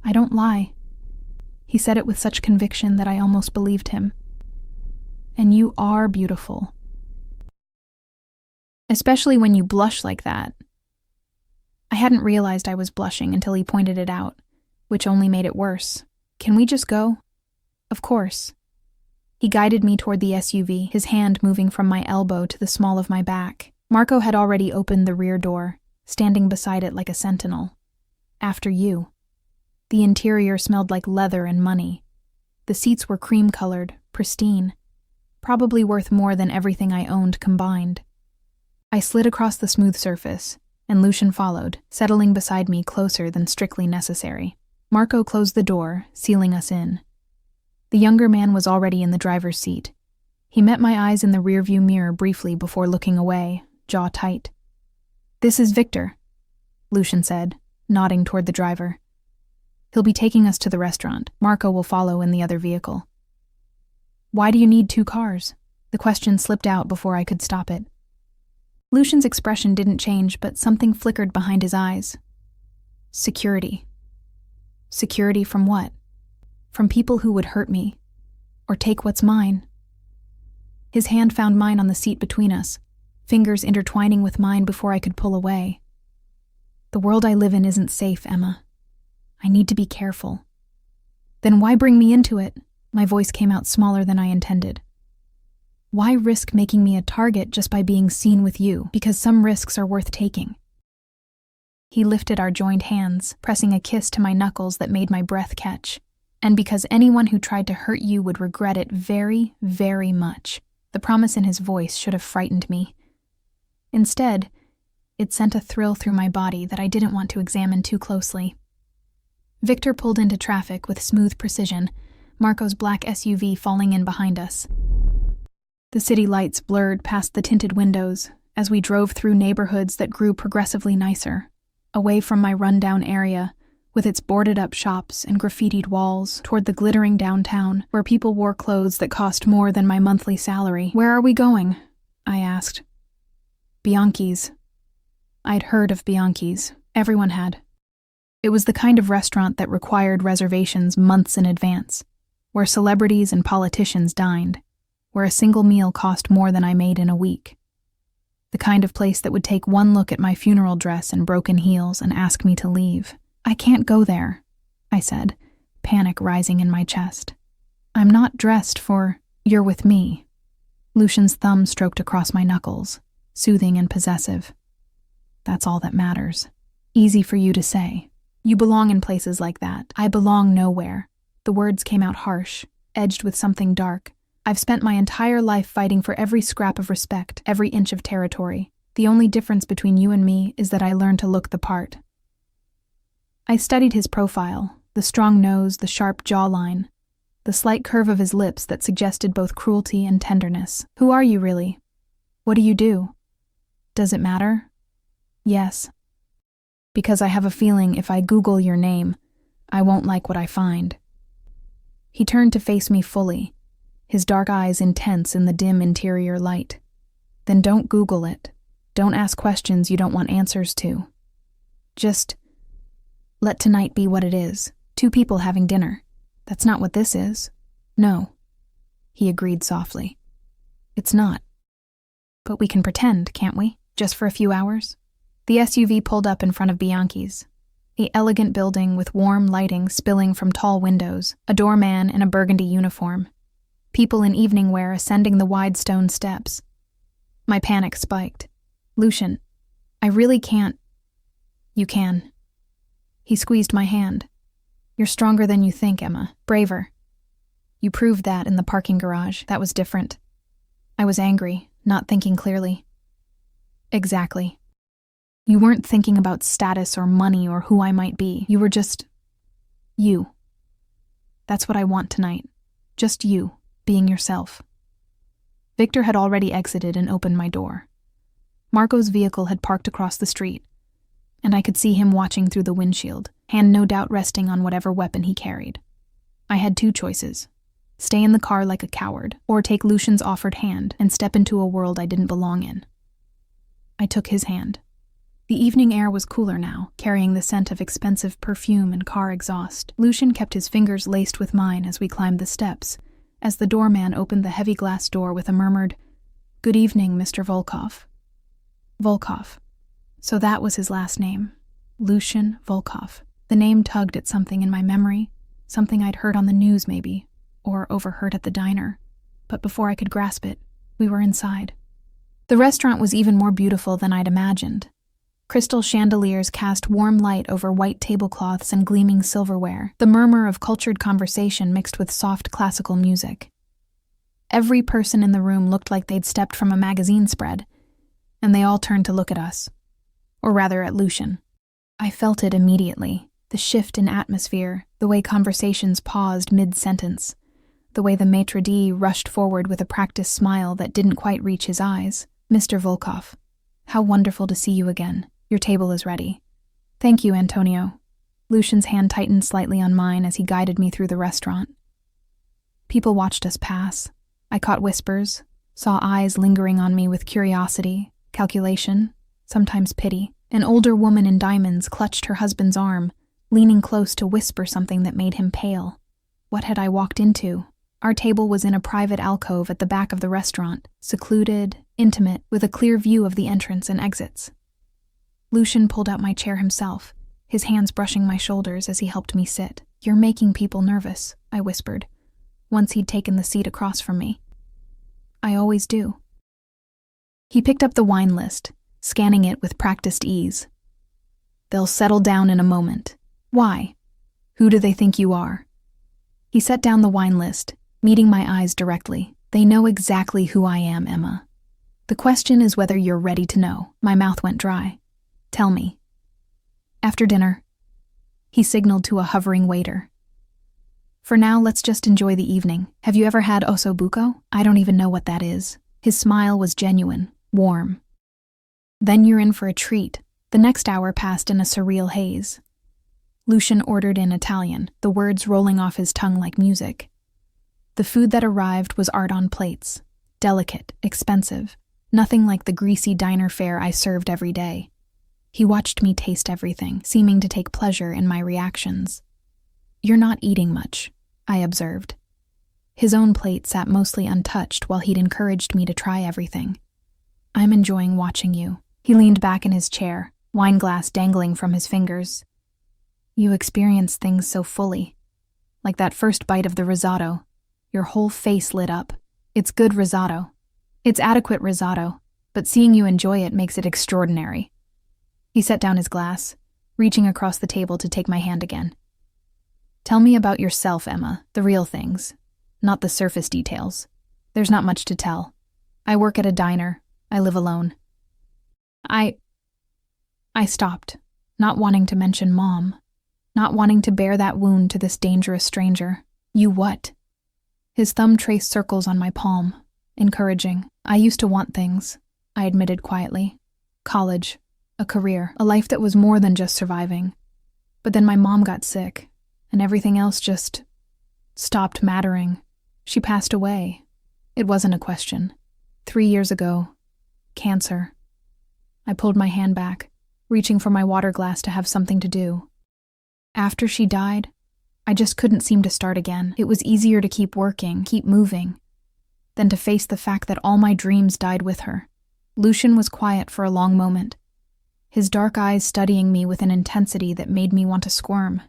[SPEAKER 1] "I don't lie." He said it with such conviction that I almost believed him. "And you are beautiful. Especially when you blush like that." I hadn't realized I was blushing until he pointed it out, which only made it worse. "Can we just go?" "Of course." He guided me toward the SUV, his hand moving from my elbow to the small of my back. Marco had already opened the rear door, standing beside it like a sentinel. "After you." The interior smelled like leather and money. The seats were cream-colored, pristine, probably worth more than everything I owned combined. I slid across the smooth surface, and Lucian followed, settling beside me closer than strictly necessary. Marco closed the door, sealing us in. The younger man was already in the driver's seat. He met my eyes in the rearview mirror briefly before looking away, jaw tight. "This is Victor," Lucian said, nodding toward the driver. "He'll be taking us to the restaurant. Marco will follow in the other vehicle." "Why do you need 2 cars?" The question slipped out before I could stop it. Lucian's expression didn't change, but something flickered behind his eyes. "Security." "Security from what?" "From people who would hurt me, or take what's mine." His hand found mine on the seat between us, fingers intertwining with mine before I could pull away. "The world I live in isn't safe, Emma. I need to be careful." "Then why bring me into it?" My voice came out smaller than I intended. "Why risk making me a target just by being seen with you, because some risks are worth taking?" He lifted our joined hands, pressing a kiss to my knuckles that made my breath catch. "And because anyone who tried to hurt you would regret it very, very much." The promise in his voice should have frightened me. Instead, it sent a thrill through my body that I didn't want to examine too closely. Victor pulled into traffic with smooth precision, Marco's black SUV falling in behind us. The city lights blurred past the tinted windows as we drove through neighborhoods that grew progressively nicer, away from my rundown area, with its boarded-up shops and graffitied walls, toward the glittering downtown, where people wore clothes that cost more than my monthly salary. "Where are we going?" I asked. "Bianchi's." I'd heard of Bianchi's. Everyone had. It was the kind of restaurant that required reservations months in advance, where celebrities and politicians dined, where a single meal cost more than I made in a week. The kind of place that would take one look at my funeral dress and broken heels and ask me to leave. "I can't go there," I said, panic rising in my chest. "I'm not dressed for, you're with me." Lucian's thumb stroked across my knuckles, soothing and possessive. "That's all that matters. Easy for you to say. You belong in places like that. I belong nowhere." The words came out harsh, edged with something dark. "I've spent my entire life fighting for every scrap of respect, every inch of territory. The only difference between you and me is that I learned to look the part." I studied his profile, the strong nose, the sharp jawline, the slight curve of his lips that suggested both cruelty and tenderness. "Who are you, really? What do you do?" "Does it matter?" "Yes. Because I have a feeling if I Google your name, I won't like what I find." He turned to face me fully, his dark eyes intense in the dim interior light. "Then don't Google it. Don't ask questions you don't want answers to. Just let tonight be what it is. 2 people having dinner. That's not what this is." "No," he agreed softly. "It's not. But we can pretend, can't we? Just for a few hours?" The SUV pulled up in front of Bianchi's, an elegant building with warm lighting spilling from tall windows, a doorman in a burgundy uniform, people in evening wear ascending the wide stone steps. My panic spiked. "Lucian, I really can't." "You can." He squeezed my hand. "You're stronger than you think, Emma. Braver. You proved that in the parking garage. That was different." I was angry, not thinking clearly. "Exactly. You weren't thinking about status or money or who I might be. You were just you. That's what I want tonight. Just you, being yourself." Victor had already exited and opened my door. Marco's vehicle had parked across the street, and I could see him watching through the windshield, hand no doubt resting on whatever weapon he carried. I had 2 choices: stay in the car like a coward, or take Lucian's offered hand and step into a world I didn't belong in. I took his hand. The evening air was cooler now, carrying the scent of expensive perfume and car exhaust. Lucian kept his fingers laced with mine as we climbed the steps, as the doorman opened the heavy glass door with a murmured, "Good evening, Mr. Volkov." Volkov. So that was his last name. Lucian Volkov. The name tugged at something in my memory, something I'd heard on the news maybe, or overheard at the diner. But before I could grasp it, we were inside. The restaurant was even more beautiful than I'd imagined. Crystal chandeliers cast warm light over white tablecloths and gleaming silverware, the murmur of cultured conversation mixed with soft classical music. Every person in the room looked like they'd stepped from a magazine spread, and they all turned to look at us. Or rather, at Lucian. I felt it immediately, the shift in atmosphere, the way conversations paused mid-sentence, the way the maitre d' rushed forward with a practiced smile that didn't quite reach his eyes. "Mr. Volkov, how wonderful to see you again. Your table is ready." "Thank you, Antonio." Lucian's hand tightened slightly on mine as he guided me through the restaurant. People watched us pass. I caught whispers, saw eyes lingering on me with curiosity, calculation, sometimes pity. An older woman in diamonds clutched her husband's arm, leaning close to whisper something that made him pale. What had I walked into? Our table was in a private alcove at the back of the restaurant, secluded, intimate, with a clear view of the entrance and exits. Lucian pulled out my chair himself, his hands brushing my shoulders as he helped me sit. "You're making people nervous," I whispered, once he'd taken the seat across from me. "I always do." He picked up the wine list, scanning it with practiced ease. "They'll settle down in a moment. Why? Who do they think you are?" He set down the wine list, meeting my eyes directly. "They know exactly who I am, Emma. The question is whether you're ready to know." My mouth went dry. "Tell me." "After dinner." He signaled to a hovering waiter. "For now, let's just enjoy the evening. Have you ever had ossobuco? I don't even know what that is." His smile was genuine, warm. "Then you're in for a treat." The next hour passed in a surreal haze. Lucian ordered in Italian, the words rolling off his tongue like music. The food that arrived was art on plates, delicate, expensive, nothing like the greasy diner fare I served every day. He watched me taste everything, seeming to take pleasure in my reactions. "You're not eating much," I observed. His own plate sat mostly untouched while he'd encouraged me to try everything. "I'm enjoying watching you." He leaned back in his chair, wine glass dangling from his fingers. "You experience things so fully. Like that first bite of the risotto. Your whole face lit up. It's good risotto. It's adequate risotto, but seeing you enjoy it makes it extraordinary." He set down his glass, reaching across the table to take my hand again. "Tell me about yourself, Emma, the real things, not the surface details. There's not much to tell. I work at a diner. I live alone." I stopped, not wanting to mention Mom, not wanting to bear that wound to this dangerous stranger. "You what?" His thumb traced circles on my palm, encouraging. "I used to want things," I admitted quietly. "College, a career, a life that was more than just surviving. But then my mom got sick, and everything else just stopped mattering. She passed away. It wasn't a question. 3 years ago. Cancer." I pulled my hand back, reaching for my water glass to have something to do. "After she died, I just couldn't seem to start again. It was easier to keep working, keep moving, than to face the fact that all my dreams died with her." Lucian was quiet for a long moment, his dark eyes studying me with an intensity that made me want to squirm.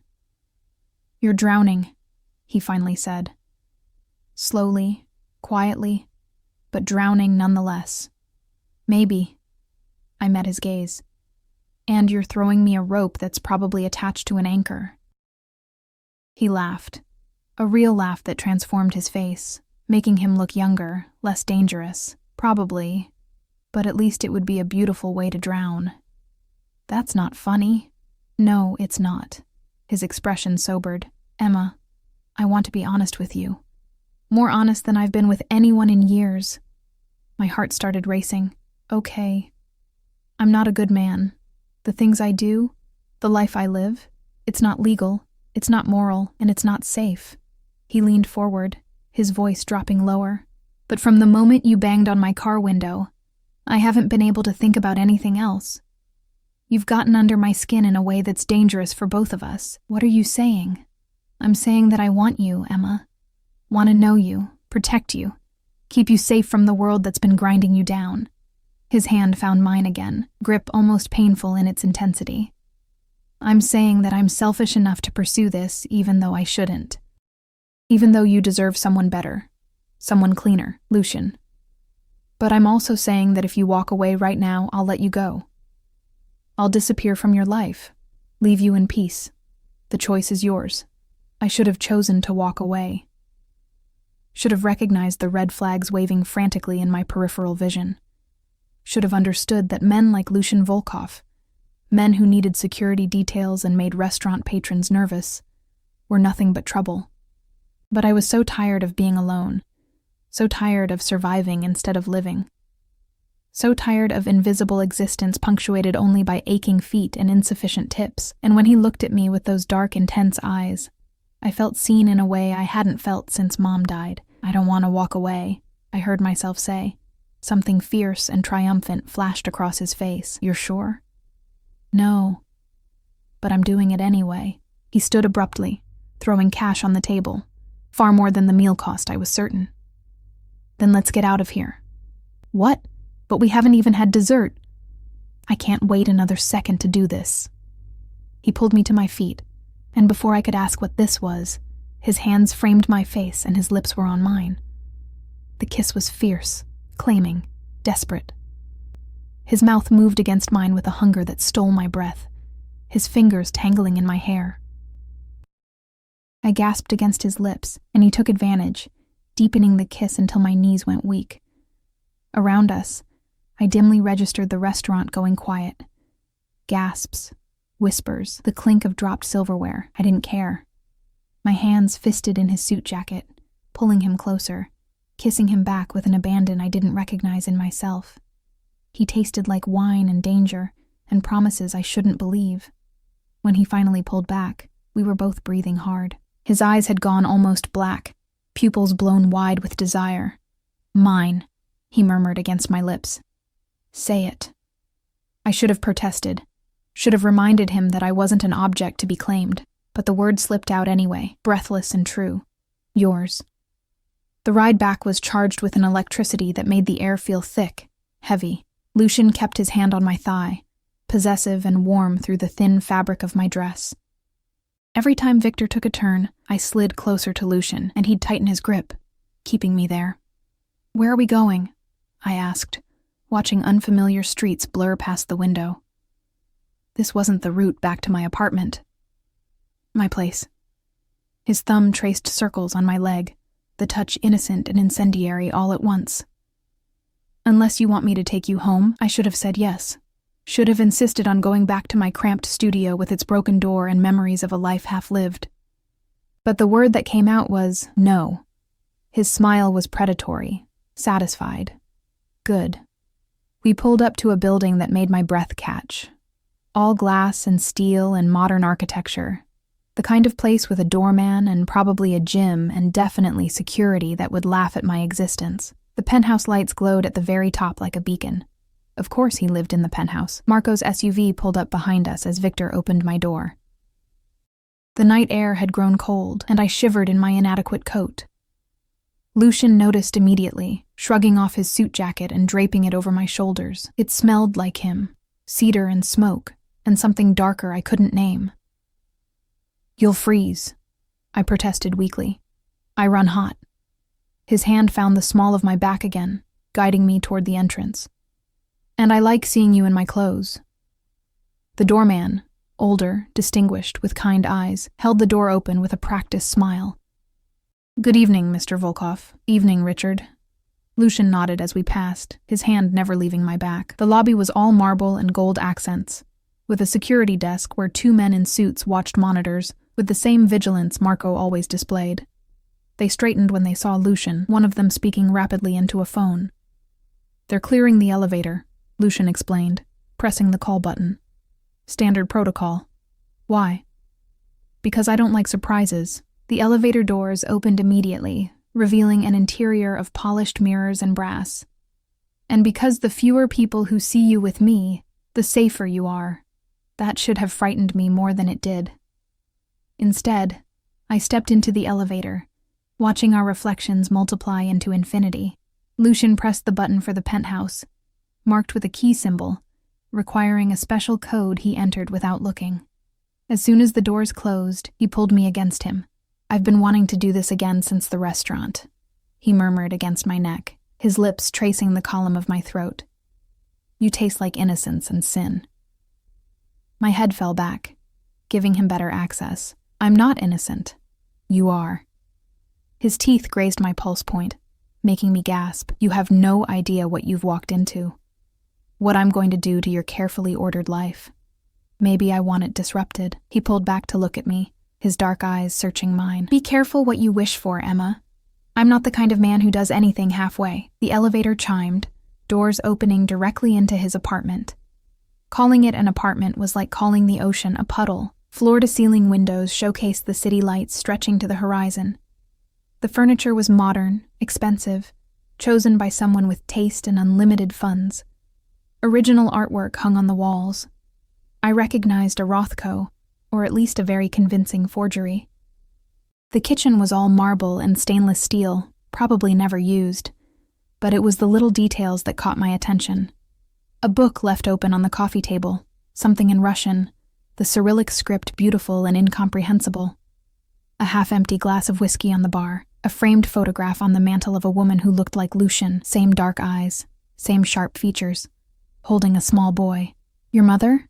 [SPEAKER 1] "You're drowning," he finally said. Slowly, quietly, but drowning nonetheless. "Maybe." I met his gaze. "And you're throwing me a rope that's probably attached to an anchor." He laughed, a real laugh that transformed his face, making him look younger, less dangerous, probably, but at least it would be a beautiful way to drown. "That's not funny." "No, it's not." His expression sobered. "Emma, I want to be honest with you. More honest than I've been with anyone in years." My heart started racing. "Okay. I'm not a good man. The things I do, the life I live, it's not legal, it's not moral, and it's not safe." He leaned forward, his voice dropping lower. "But from the moment you banged on my car window, I haven't been able to think about anything else. You've gotten under my skin in a way that's dangerous for both of us. What are you saying? I'm saying that I want you, Emma. Want to know you, protect you, keep you safe from the world that's been grinding you down. His hand found mine again, grip almost painful in its intensity. I'm saying that I'm selfish enough to pursue this even though I shouldn't. Even though you deserve someone better, someone cleaner, Lucian. But I'm also saying that if you walk away right now, I'll let you go. I'll disappear from your life, leave you in peace. The choice is yours. I should have chosen to walk away. Should have recognized the red flags waving frantically in my peripheral vision. Should have understood that men like Lucian Volkov, men who needed security details and made restaurant patrons nervous, were nothing but trouble. But I was so tired of being alone, so tired of surviving instead of living. So tired of invisible existence punctuated only by aching feet and insufficient tips. And when he looked at me with those dark, intense eyes, I felt seen in a way I hadn't felt since Mom died. I don't want to walk away, I heard myself say. Something fierce and triumphant flashed across his face. You're sure? No. But I'm doing it anyway. He stood abruptly, throwing cash on the table. Far more than the meal cost, I was certain. Then let's get out of here. What? But we haven't even had dessert. I can't wait another second to do this. He pulled me to my feet, and before I could ask what this was, his hands framed my face and his lips were on mine. The kiss was fierce, claiming, desperate. His mouth moved against mine with a hunger that stole my breath, his fingers tangling in my hair. I gasped against his lips, and he took advantage, deepening the kiss until my knees went weak. Around us, I dimly registered the restaurant going quiet. Gasps, whispers, the clink of dropped silverware. I didn't care. My hands fisted in his suit jacket, pulling him closer, kissing him back with an abandon I didn't recognize in myself. He tasted like wine and danger, and promises I shouldn't believe. When he finally pulled back, we were both breathing hard. His eyes had gone almost black, pupils blown wide with desire. Mine, he murmured against my lips. Say it. I should have protested, should have reminded him that I wasn't an object to be claimed, but the word slipped out anyway, breathless and true. Yours. The ride back was charged with an electricity that made the air feel thick, heavy. Lucian kept his hand on my thigh, possessive and warm through the thin fabric of my dress. Every time Victor took a turn, I slid closer to Lucian, and he'd tighten his grip, keeping me there. Where are we going? I asked, watching unfamiliar streets blur past the window. This wasn't the route back to my apartment. My place. His thumb traced circles on my leg, the touch innocent and incendiary all at once. Unless you want me to take you home, I should have said yes. Should have insisted on going back to my cramped studio with its broken door and memories of a life half-lived. But the word that came out was no. His smile was predatory, satisfied. Good. We pulled up to a building that made my breath catch. All glass and steel and modern architecture. The kind of place with a doorman and probably a gym and definitely security that would laugh at my existence. The penthouse lights glowed at the very top like a beacon. Of course he lived in the penthouse. Marco's SUV pulled up behind us as Victor opened my door. The night air had grown cold, and I shivered in my inadequate coat. Lucian noticed immediately, shrugging off his suit jacket and draping it over my shoulders. It smelled like him, cedar and smoke, and something darker I couldn't name. You'll freeze, I protested weakly. I run hot. His hand found the small of my back again, guiding me toward the entrance. And I like seeing you in my clothes. The doorman, older, distinguished, with kind eyes, held the door open with a practiced smile. Good evening, Mr. Volkov. Evening, Richard. Lucian nodded as we passed, his hand never leaving my back. The lobby was all marble and gold accents, with a security desk where 2 men in suits watched monitors with the same vigilance Marco always displayed. They straightened when they saw Lucian, one of them speaking rapidly into a phone. They're clearing the elevator, Lucian explained, pressing the call button. Standard protocol. Why? Because I don't like surprises. The elevator doors opened immediately, revealing an interior of polished mirrors and brass. And because the fewer people who see you with me, the safer you are. That should have frightened me more than it did. Instead, I stepped into the elevator, watching our reflections multiply into infinity. Lucian pressed the button for the penthouse, marked with a key symbol, requiring a special code he entered without looking. As soon as the doors closed, he pulled me against him. "I've been wanting to do this again since the restaurant," he murmured against my neck, his lips tracing the column of my throat. "You taste like innocence and sin." My head fell back, giving him better access. "I'm not innocent. You are." His teeth grazed my pulse point, making me gasp. "You have no idea what you've walked into. What I'm going to do to your carefully ordered life. Maybe I want it disrupted." He pulled back to look at me, his dark eyes searching mine. "Be careful what you wish for, Emma. I'm not the kind of man who does anything halfway." The elevator chimed, doors opening directly into his apartment. Calling it an apartment was like calling the ocean a puddle. Floor-to-ceiling windows showcased the city lights stretching to the horizon. The furniture was modern, expensive, chosen by someone with taste and unlimited funds. Original artwork hung on the walls. I recognized a Rothko, or at least a very convincing forgery. The kitchen was all marble and stainless steel, probably never used, but it was the little details that caught my attention. A book left open on the coffee table, something in Russian, the Cyrillic script beautiful and incomprehensible. A half-empty glass of whiskey on the bar, a framed photograph on the mantel of a woman who looked like Lucian, same dark eyes, same sharp features, holding a small boy. "Your mother?"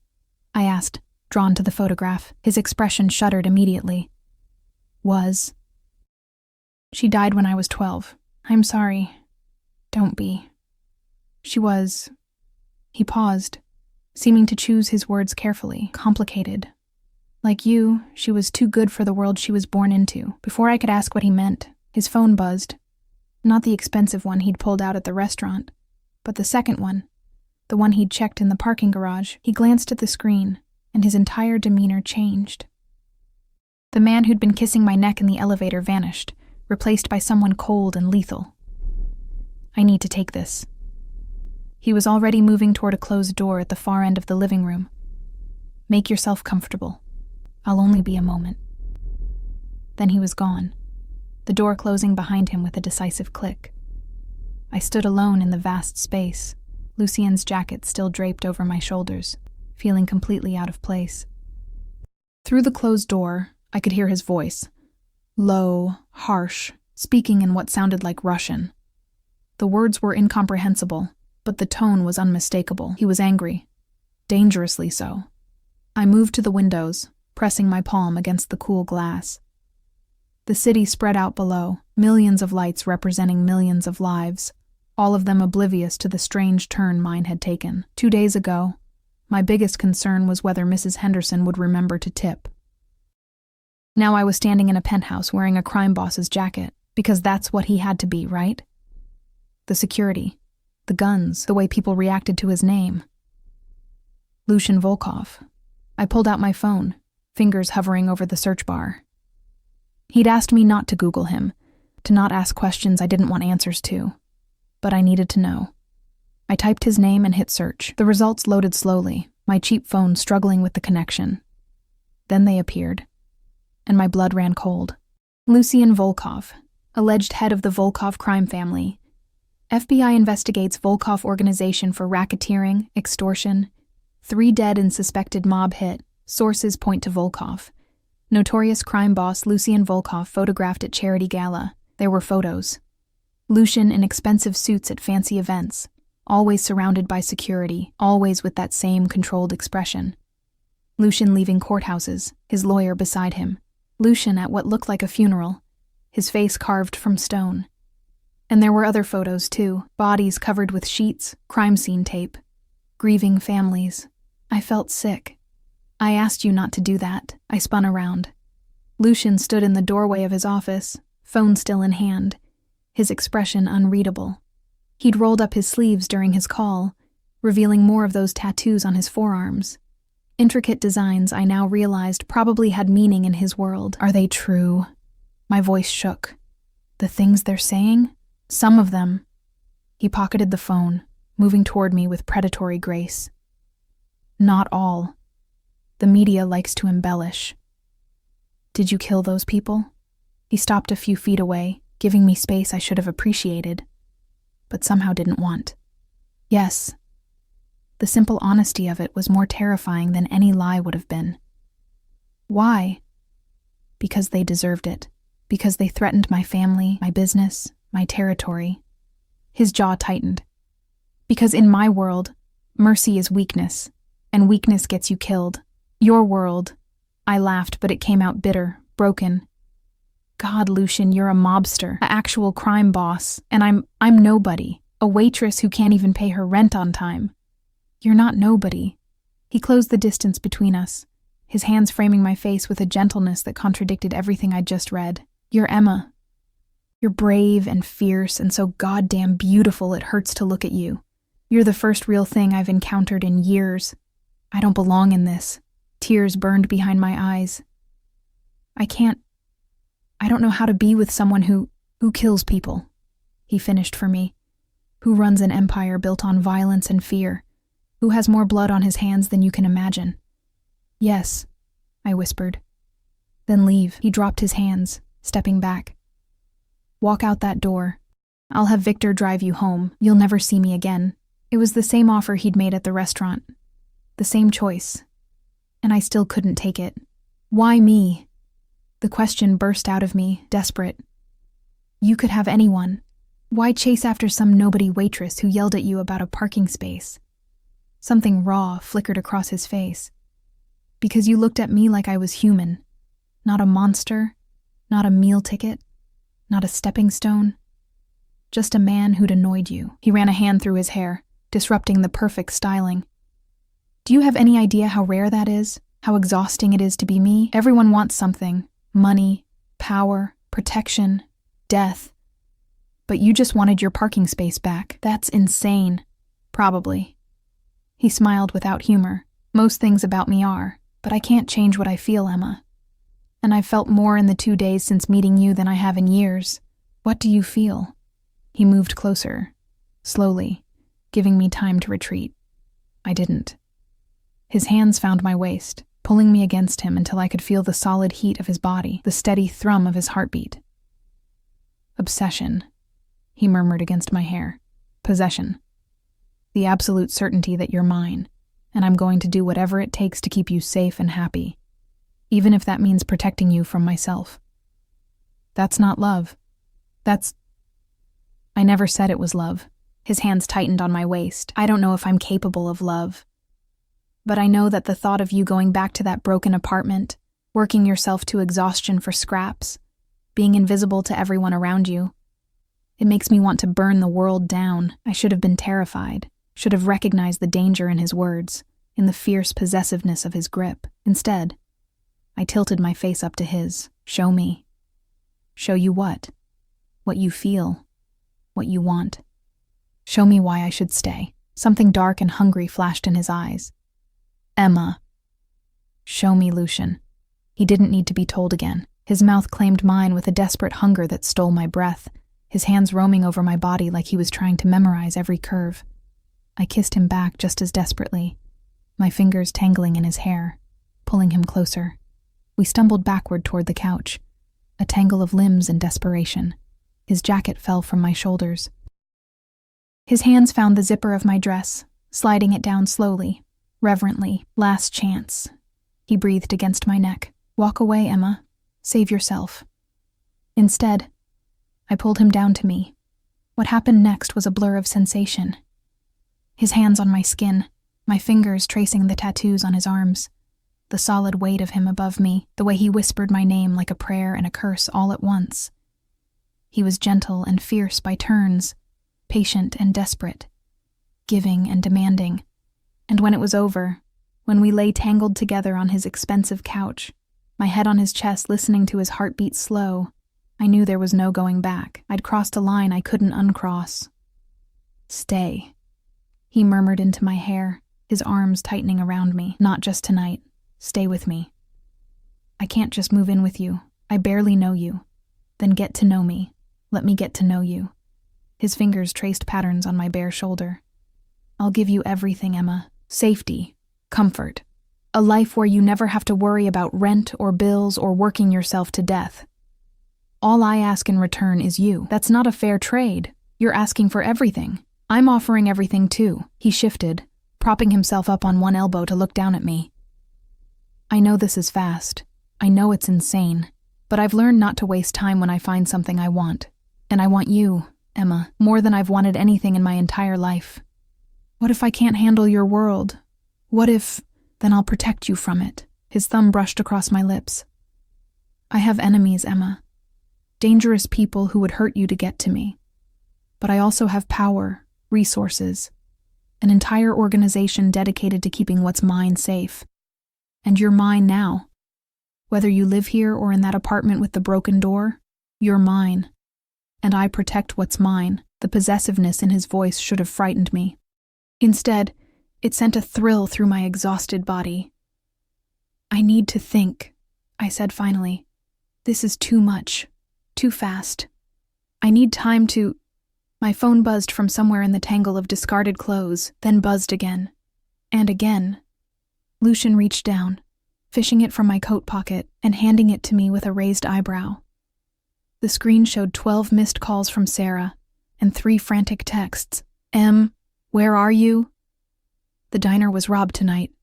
[SPEAKER 1] I asked, drawn to the photograph. His expression shuddered immediately. "Was. She died when I was 12. I'm sorry. Don't be. She was..." He paused, seeming to choose his words carefully. "Complicated. Like you, she was too good for the world she was born into." Before I could ask what he meant, his phone buzzed. Not the expensive one he'd pulled out at the restaurant, but the second one, the one he'd checked in the parking garage. He glanced at the screen, and his entire demeanor changed. The man who'd been kissing my neck in the elevator vanished, replaced by someone cold and lethal. "I need to take this." He was already moving toward a closed door at the far end of the living room. "Make yourself comfortable. I'll only be a moment." Then he was gone, the door closing behind him with a decisive click. I stood alone in the vast space, Lucien's jacket still draped over my shoulders, feeling completely out of place. Through the closed door, I could hear his voice, low, harsh, speaking in what sounded like Russian. The words were incomprehensible, but the tone was unmistakable. He was angry, dangerously so. I moved to the windows, pressing my palm against the cool glass. The city spread out below, millions of lights representing millions of lives, all of them oblivious to the strange turn mine had taken. 2 days ago, my biggest concern was whether Mrs. Henderson would remember to tip. Now I was standing in a penthouse wearing a crime boss's jacket, because that's what he had to be, right? The security, the guns, the way people reacted to his name. Lucian Volkov. I pulled out my phone, fingers hovering over the search bar. He'd asked me not to Google him, to not ask questions I didn't want answers to, but I needed to know. I typed his name and hit search. The results loaded slowly, my cheap phone struggling with the connection. Then they appeared, and my blood ran cold. Lucian Volkov, alleged head of the Volkov crime family. FBI investigates Volkov organization for racketeering, extortion. 3 dead in suspected mob hit. Sources point to Volkov. Notorious crime boss Lucian Volkov photographed at charity gala. There were photos. Lucian in expensive suits at fancy events, always surrounded by security, always with that same controlled expression. Lucian leaving courthouses, his lawyer beside him. Lucian at what looked like a funeral, his face carved from stone. And there were other photos too, bodies covered with sheets, crime scene tape, grieving families. I felt sick. "I asked you not to do that." I spun around. Lucian stood in the doorway of his office, phone still in hand, his expression unreadable. He'd rolled up his sleeves during his call, revealing more of those tattoos on his forearms. Intricate designs I now realized probably had meaning in his world. Are they true? My voice shook. The things they're saying? Some of them. He pocketed the phone, moving toward me with predatory grace. Not all. The media likes to embellish. Did you kill those people? He stopped a few feet away, giving me space I should have appreciated, but somehow didn't want. Yes. The simple honesty of it was more terrifying than any lie would have been. Why? Because they deserved it. Because they threatened my family, my business, my territory. His jaw tightened. Because in my world, mercy is weakness, and weakness gets you killed. Your world. I laughed, but it came out bitter, broken. God, Lucian, you're a mobster, an actual crime boss, and I'm nobody, a waitress who can't even pay her rent on time. You're not nobody. He closed the distance between us, his hands framing my face with a gentleness that contradicted everything I'd just read. You're Emma. You're brave and fierce and so goddamn beautiful it hurts to look at you. You're the first real thing I've encountered in years. I don't belong in this. Tears burned behind my eyes. I don't know how to be with someone who kills people. He finished for me. Who runs an empire built on violence and fear. Who has more blood on his hands than you can imagine. Yes, I whispered. Then leave. He dropped his hands, stepping back. Walk out that door. I'll have Victor drive you home. You'll never see me again. It was the same offer he'd made at the restaurant. The same choice. And I still couldn't take it. Why me? The question burst out of me, desperate. You could have anyone. Why chase after some nobody waitress who yelled at you about a parking space? Something raw flickered across his face. Because you looked at me like I was human. Not a monster, not a meal ticket, not a stepping stone. Just a man who'd annoyed you. He ran a hand through his hair, disrupting the perfect styling. Do you have any idea how rare that is? How exhausting it is to be me? Everyone wants something. Money, power, protection, death. But you just wanted your parking space back. That's insane. Probably. He smiled without humor. Most things about me are, but I can't change what I feel, Emma. And I've felt more in the 2 days since meeting you than I have in years. What do you feel? He moved closer, slowly, giving me time to retreat. I didn't. His hands found my waist, pulling me against him until I could feel the solid heat of his body, the steady thrum of his heartbeat. Obsession, he murmured against my hair. Possession. The absolute certainty that you're mine, and I'm going to do whatever it takes to keep you safe and happy, even if that means protecting you from myself. That's not love. I never said it was love. His hands tightened on my waist. I don't know if I'm capable of love. But I know that the thought of you going back to that broken apartment, working yourself to exhaustion for scraps, being invisible to everyone around you, it makes me want to burn the world down. I should have been terrified, should have recognized the danger in his words, in the fierce possessiveness of his grip. Instead, I tilted my face up to his. Show me. Show you what? What you feel. What you want. Show me why I should stay. Something dark and hungry flashed in his eyes. Emma. Show me, Lucian. He didn't need to be told again. His mouth claimed mine with a desperate hunger that stole my breath, his hands roaming over my body like he was trying to memorize every curve. I kissed him back just as desperately, my fingers tangling in his hair, pulling him closer. We stumbled backward toward the couch, a tangle of limbs in desperation. His jacket fell from my shoulders. His hands found the zipper of my dress, sliding it down slowly, reverently. Last chance. He breathed against my neck. Walk away, Emma. Save yourself. Instead, I pulled him down to me. What happened next was a blur of sensation. His hands on my skin, my fingers tracing the tattoos on his arms. The solid weight of him above me, the way he whispered my name like a prayer and a curse all at once. He was gentle and fierce by turns, patient and desperate, giving and demanding. And when it was over, when we lay tangled together on his expensive couch, my head on his chest listening to his heartbeat slow, I knew there was no going back. I'd crossed a line I couldn't uncross. Stay, he murmured into my hair, his arms tightening around me. Not just tonight. Stay with me. I can't just move in with you. I barely know you. Then get to know me. Let me get to know you. His fingers traced patterns on my bare shoulder. I'll give you everything, Emma. Safety, comfort, A life where you never have to worry about rent or bills or working yourself to death. All I ask in return is you. That's not a fair trade. You're asking for everything. I'm offering everything too." He shifted, propping himself up on one elbow to look down at me. "I know this is fast. I know it's insane. But I've learned not to waste time when I find something I want. And I want you, Emma, more than I've wanted anything in my entire life. What if I can't handle your world? What if... Then I'll protect you from it." His thumb brushed across my lips. "I have enemies, Emma. Dangerous people who would hurt you to get to me. But I also have power, resources, an entire organization dedicated to keeping what's mine safe. And you're mine now. Whether you live here or in that apartment with the broken door, you're mine. And I protect what's mine." The possessiveness in his voice should have frightened me. Instead, it sent a thrill through my exhausted body. "I need to think," I said finally. "This is too much. Too fast. I need time to..." My phone buzzed from somewhere in the tangle of discarded clothes, then buzzed again. And again. Lucian reached down, fishing it from my coat pocket and handing it to me with a raised eyebrow. The screen showed 12 missed calls from Sarah and 3 frantic texts. "Em, where are you? The diner was robbed tonight.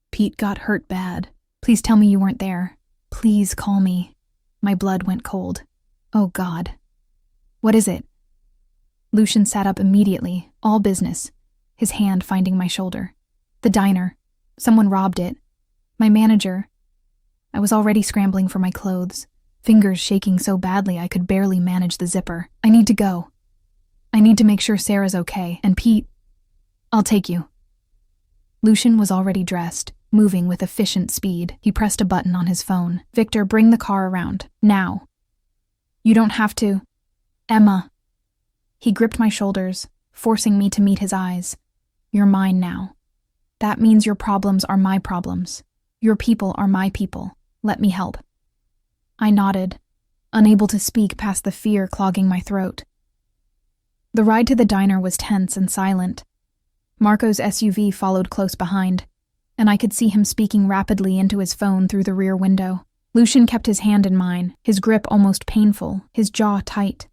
[SPEAKER 1] Pete got hurt bad. Please tell me you weren't there. Please call me." My blood went cold. Oh God. "What is it?" Lucian sat up immediately, all business, his hand finding my shoulder. "The diner. Someone robbed it. My manager." I was already scrambling for my clothes, fingers shaking so badly I could barely manage the zipper. "I need to go. I need to make sure Sarah's okay, and Pete, I'll take you." Lucian was already dressed, moving with efficient speed. He pressed a button on his phone. "Victor, bring the car around. Now." "You don't have to." "Emma." He gripped my shoulders, forcing me to meet his eyes. "You're mine now. That means your problems are my problems. Your people are my people. Let me help." I nodded, unable to speak past the fear clogging my throat. The ride to the diner was tense and silent. Marco's SUV followed close behind, and I could see him speaking rapidly into his phone through the rear window. Lucian kept his hand in mine, his grip almost painful, his jaw tight.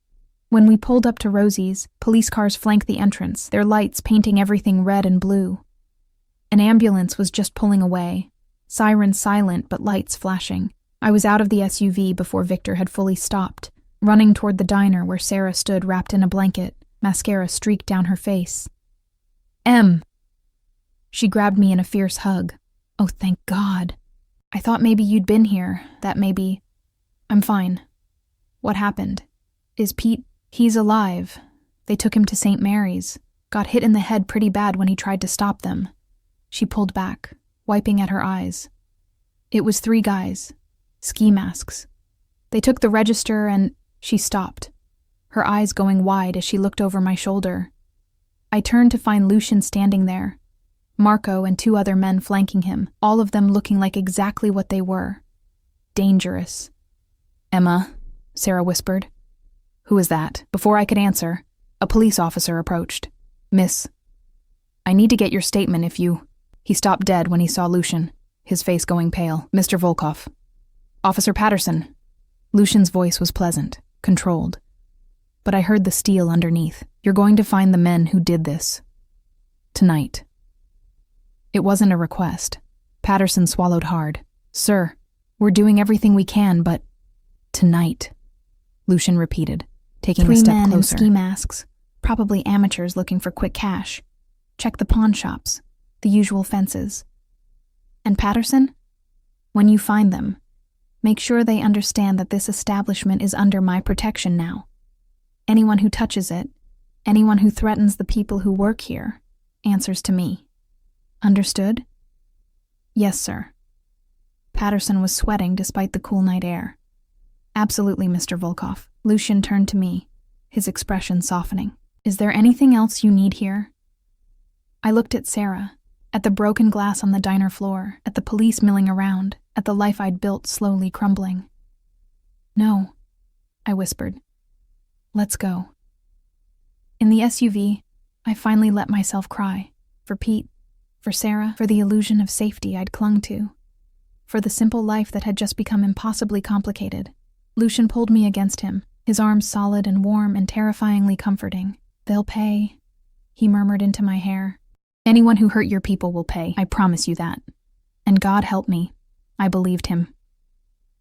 [SPEAKER 1] When we pulled up to Rosie's, police cars flanked the entrance, their lights painting everything red and blue. An ambulance was just pulling away, sirens silent but lights flashing. I was out of the SUV before Victor had fully stopped, running toward the diner where Sarah stood wrapped in a blanket, mascara streaked down her face. "Em!" She grabbed me in a fierce hug. "Oh, thank God. I thought maybe you'd been here, that maybe..." "I'm fine." "What happened? Is Pete..." "He's alive. They took him to St. Mary's. Got hit in the head pretty bad when he tried to stop them." She pulled back, wiping at her eyes. "It was 3 guys. Ski masks. They took the register and..." She stopped, her eyes going wide as she looked over my shoulder. I turned to find Lucian standing there, Marco and 2 other men flanking him, all of them looking like exactly what they were. Dangerous. "Emma," Sarah whispered. "Who is that?" Before I could answer, a police officer approached. "Miss, I need to get your statement if you..." He stopped dead when he saw Lucian, his face going pale. "Mr. Volkov." "Officer Patterson." Lucian's voice was pleasant, controlled. But I heard the steel underneath. "You're going to find the men who did this. Tonight." It wasn't a request. Patterson swallowed hard. "Sir, we're doing everything we can, but... tonight," Lucian repeated, taking a step closer. 3 men in ski masks, probably amateurs looking for quick cash. Check the pawn shops, the usual fences. "And Patterson? When you find them, make sure they understand that this establishment is under my protection now. Anyone who touches it, anyone who threatens the people who work here, answers to me. Understood?" "Yes, sir." Patterson was sweating despite the cool night air. "Absolutely, Mr. Volkov." Lucian turned to me, his expression softening. "Is there anything else you need here?" I looked at Sarah, at the broken glass on the diner floor, at the police milling around, at the life I'd built slowly crumbling. "No," I whispered. "Let's go." In the SUV, I finally let myself cry, for Pete, For Sarah, for the illusion of safety I'd clung to. For the simple life that had just become impossibly complicated. Lucian pulled me against him, his arms solid and warm and terrifyingly comforting. "They'll pay," he murmured into my hair. "Anyone who hurt your people will pay, I promise you that." And God help me. I believed him.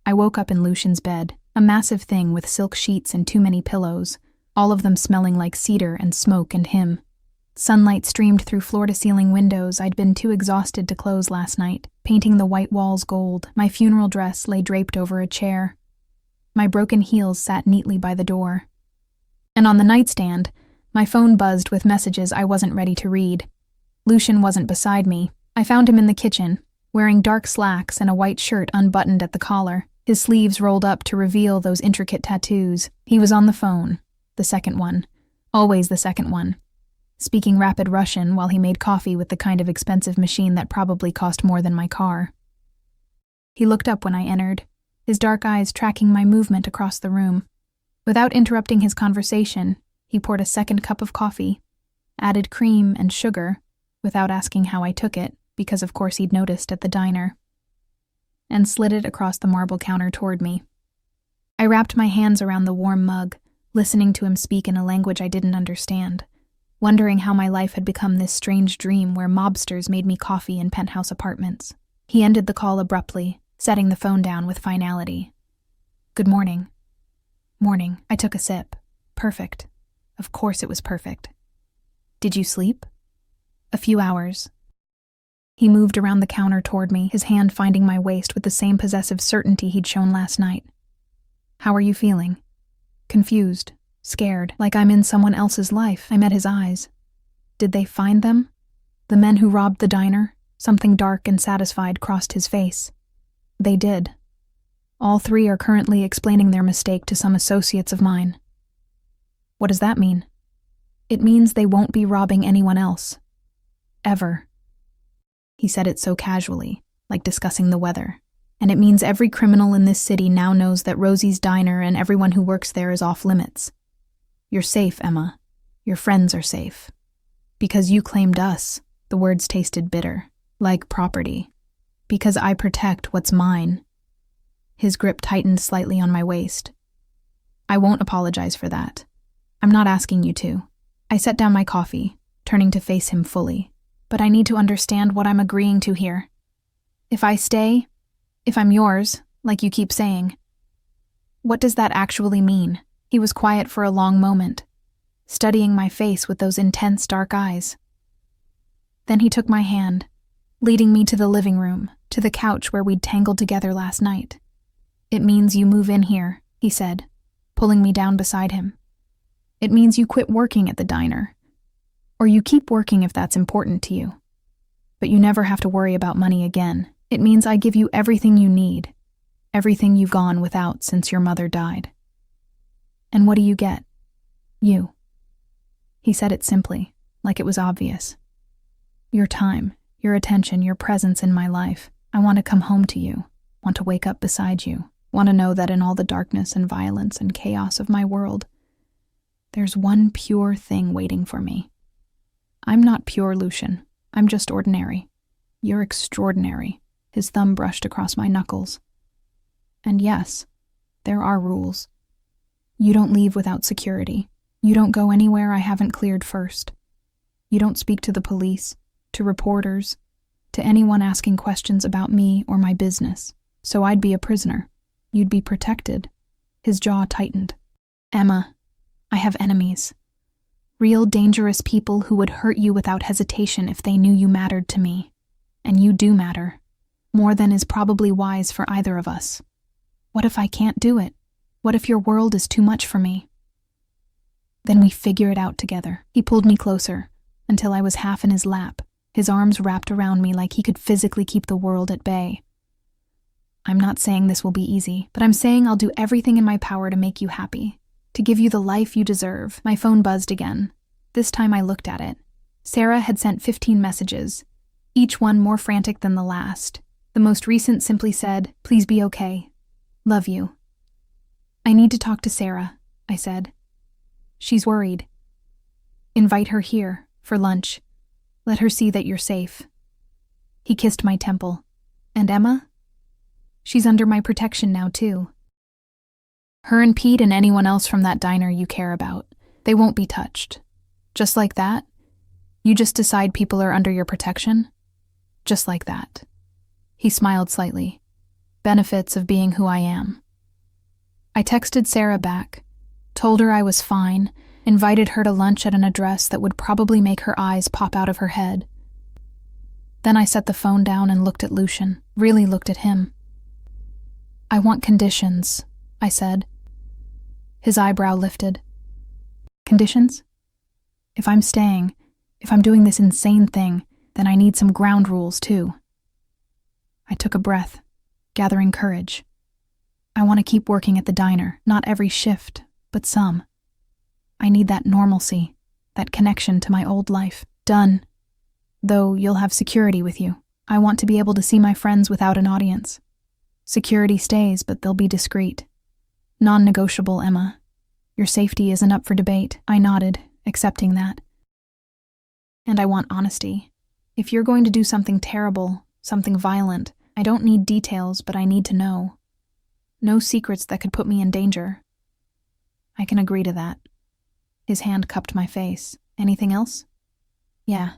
[SPEAKER 1] I woke up in Lucian's bed, a massive thing with silk sheets and too many pillows, all of them smelling like cedar and smoke and him. Sunlight streamed through floor-to-ceiling windows I'd been too exhausted to close last night, painting the white walls gold. My funeral dress lay draped over a chair. My broken heels sat neatly by the door. And on the nightstand, my phone buzzed with messages I wasn't ready to read. Lucian wasn't beside me. I found him in the kitchen, wearing dark slacks and a white shirt unbuttoned at the collar, his sleeves rolled up to reveal those intricate tattoos. He was on the phone, the second one, always the second one, speaking rapid Russian while he made coffee with the kind of expensive machine that probably cost more than my car. He looked up when I entered, his dark eyes tracking my movement across the room. Without interrupting his conversation, he poured a second cup of coffee, added cream and sugar, without asking how I took it, because of course he'd noticed at the diner, and slid it across the marble counter toward me. I wrapped my hands around the warm mug, listening to him speak in a language I didn't understand, wondering how my life had become this strange dream where mobsters made me coffee in penthouse apartments. He ended the call abruptly, setting the phone down with finality. "Good morning." "Morning." I took a sip. "Perfect." Of course it was perfect. "Did you sleep?" "A few hours." He moved around the counter toward me, his hand finding my waist with the same possessive certainty he'd shown last night. "How are you feeling?" "Confused. Scared, like I'm in someone else's life." I met his eyes. "Did they find them? The men who robbed the diner?" Something dark and satisfied crossed his face. "They did. All three are currently explaining their mistake to some associates of mine." "What does that mean?" "It means they won't be robbing anyone else. Ever." He said it so casually, like discussing the weather. "And it means every criminal in this city now knows that Rosie's diner and everyone who works there is off limits. You're safe, Emma. Your friends are safe. Because you claimed us." The words tasted bitter, like property. "Because I protect what's mine." His grip tightened slightly on my waist. "I won't apologize for that. I'm not asking you to." I set down my coffee, turning to face him fully. "But I need to understand what I'm agreeing to here. If I stay, if I'm yours, like you keep saying, what does that actually mean?" He was quiet for a long moment, studying my face with those intense dark eyes. Then he took my hand, leading me to the living room, to the couch where we'd tangled together last night. "It means you move in here," he said, pulling me down beside him. "It means you quit working at the diner. Or you keep working if that's important to you. But you never have to worry about money again. It means I give you everything you need, everything you've gone without since your mother died. And what do you get? You." He said it simply, like it was obvious. "Your time, your attention, your presence in my life. I want to come home to you, want to wake up beside you, want to know that in all the darkness and violence and chaos of my world, there's one pure thing waiting for me. I'm not pure, Lucian. I'm just ordinary. You're extraordinary." His thumb brushed across my knuckles. "And yes, there are rules. You don't leave without security. You don't go anywhere I haven't cleared first. You don't speak to the police, to reporters, to anyone asking questions about me or my business. So I'd be a prisoner. You'd be protected." His jaw tightened. "Emma, I have enemies. Real dangerous people who would hurt you without hesitation if they knew you mattered to me. And you do matter. More than is probably wise for either of us. What if I can't do it? What if your world is too much for me?" "Then we figure it out together." He pulled me closer, until I was half in his lap, his arms wrapped around me like he could physically keep the world at bay. "I'm not saying this will be easy, but I'm saying I'll do everything in my power to make you happy, to give you the life you deserve." My phone buzzed again. This time I looked at it. Sarah had sent 15 messages, each one more frantic than the last. The most recent simply said, "Please be okay. Love you." "I need to talk to Sarah," I said. "She's worried." "Invite her here, for lunch. Let her see that you're safe." He kissed my temple. And Emma? She's under my protection now, too. Her and Pete and anyone else from that diner you care about, they won't be touched. Just like that? You just decide people are under your protection? Just like that. He smiled slightly. Benefits of being who I am. I texted Sarah back, told her I was fine, invited her to lunch at an address that would probably make her eyes pop out of her head. Then I set the phone down and looked at Lucian, really looked at him. I want conditions, I said. His eyebrow lifted. Conditions? If I'm staying, if I'm doing this insane thing, then I need some ground rules too. I took a breath, gathering courage. I want to keep working at the diner, not every shift, but some. I need that normalcy, that connection to my old life. Done. Though you'll have security with you. I want to be able to see my friends without an audience. Security stays, but they'll be discreet. Non-negotiable, Emma. Your safety isn't up for debate. I nodded, accepting that. And I want honesty. If you're going to do something terrible, something violent, I don't need details, but I need to know. No secrets that could put me in danger. I can agree to that. His hand cupped my face. Anything else? Yeah.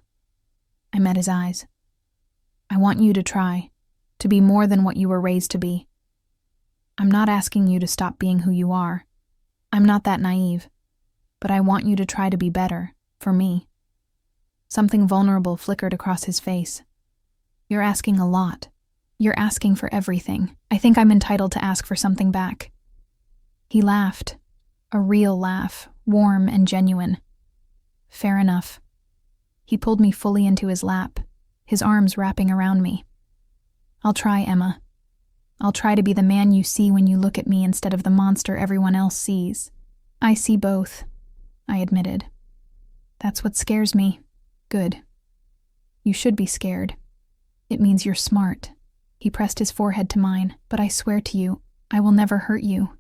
[SPEAKER 1] I met his eyes. I want you to try, to be more than what you were raised to be. I'm not asking you to stop being who you are. I'm not that naive. But I want you to try to be better, for me. Something vulnerable flickered across his face. You're asking a lot. You're asking for everything. I think I'm entitled to ask for something back. He laughed. A real laugh, warm and genuine. Fair enough. He pulled me fully into his lap, his arms wrapping around me. I'll try, Emma. I'll try to be the man you see when you look at me instead of the monster everyone else sees. I see both, I admitted. That's what scares me. Good. You should be scared. It means you're smart. He pressed his forehead to mine, but I swear to you, I will never hurt you.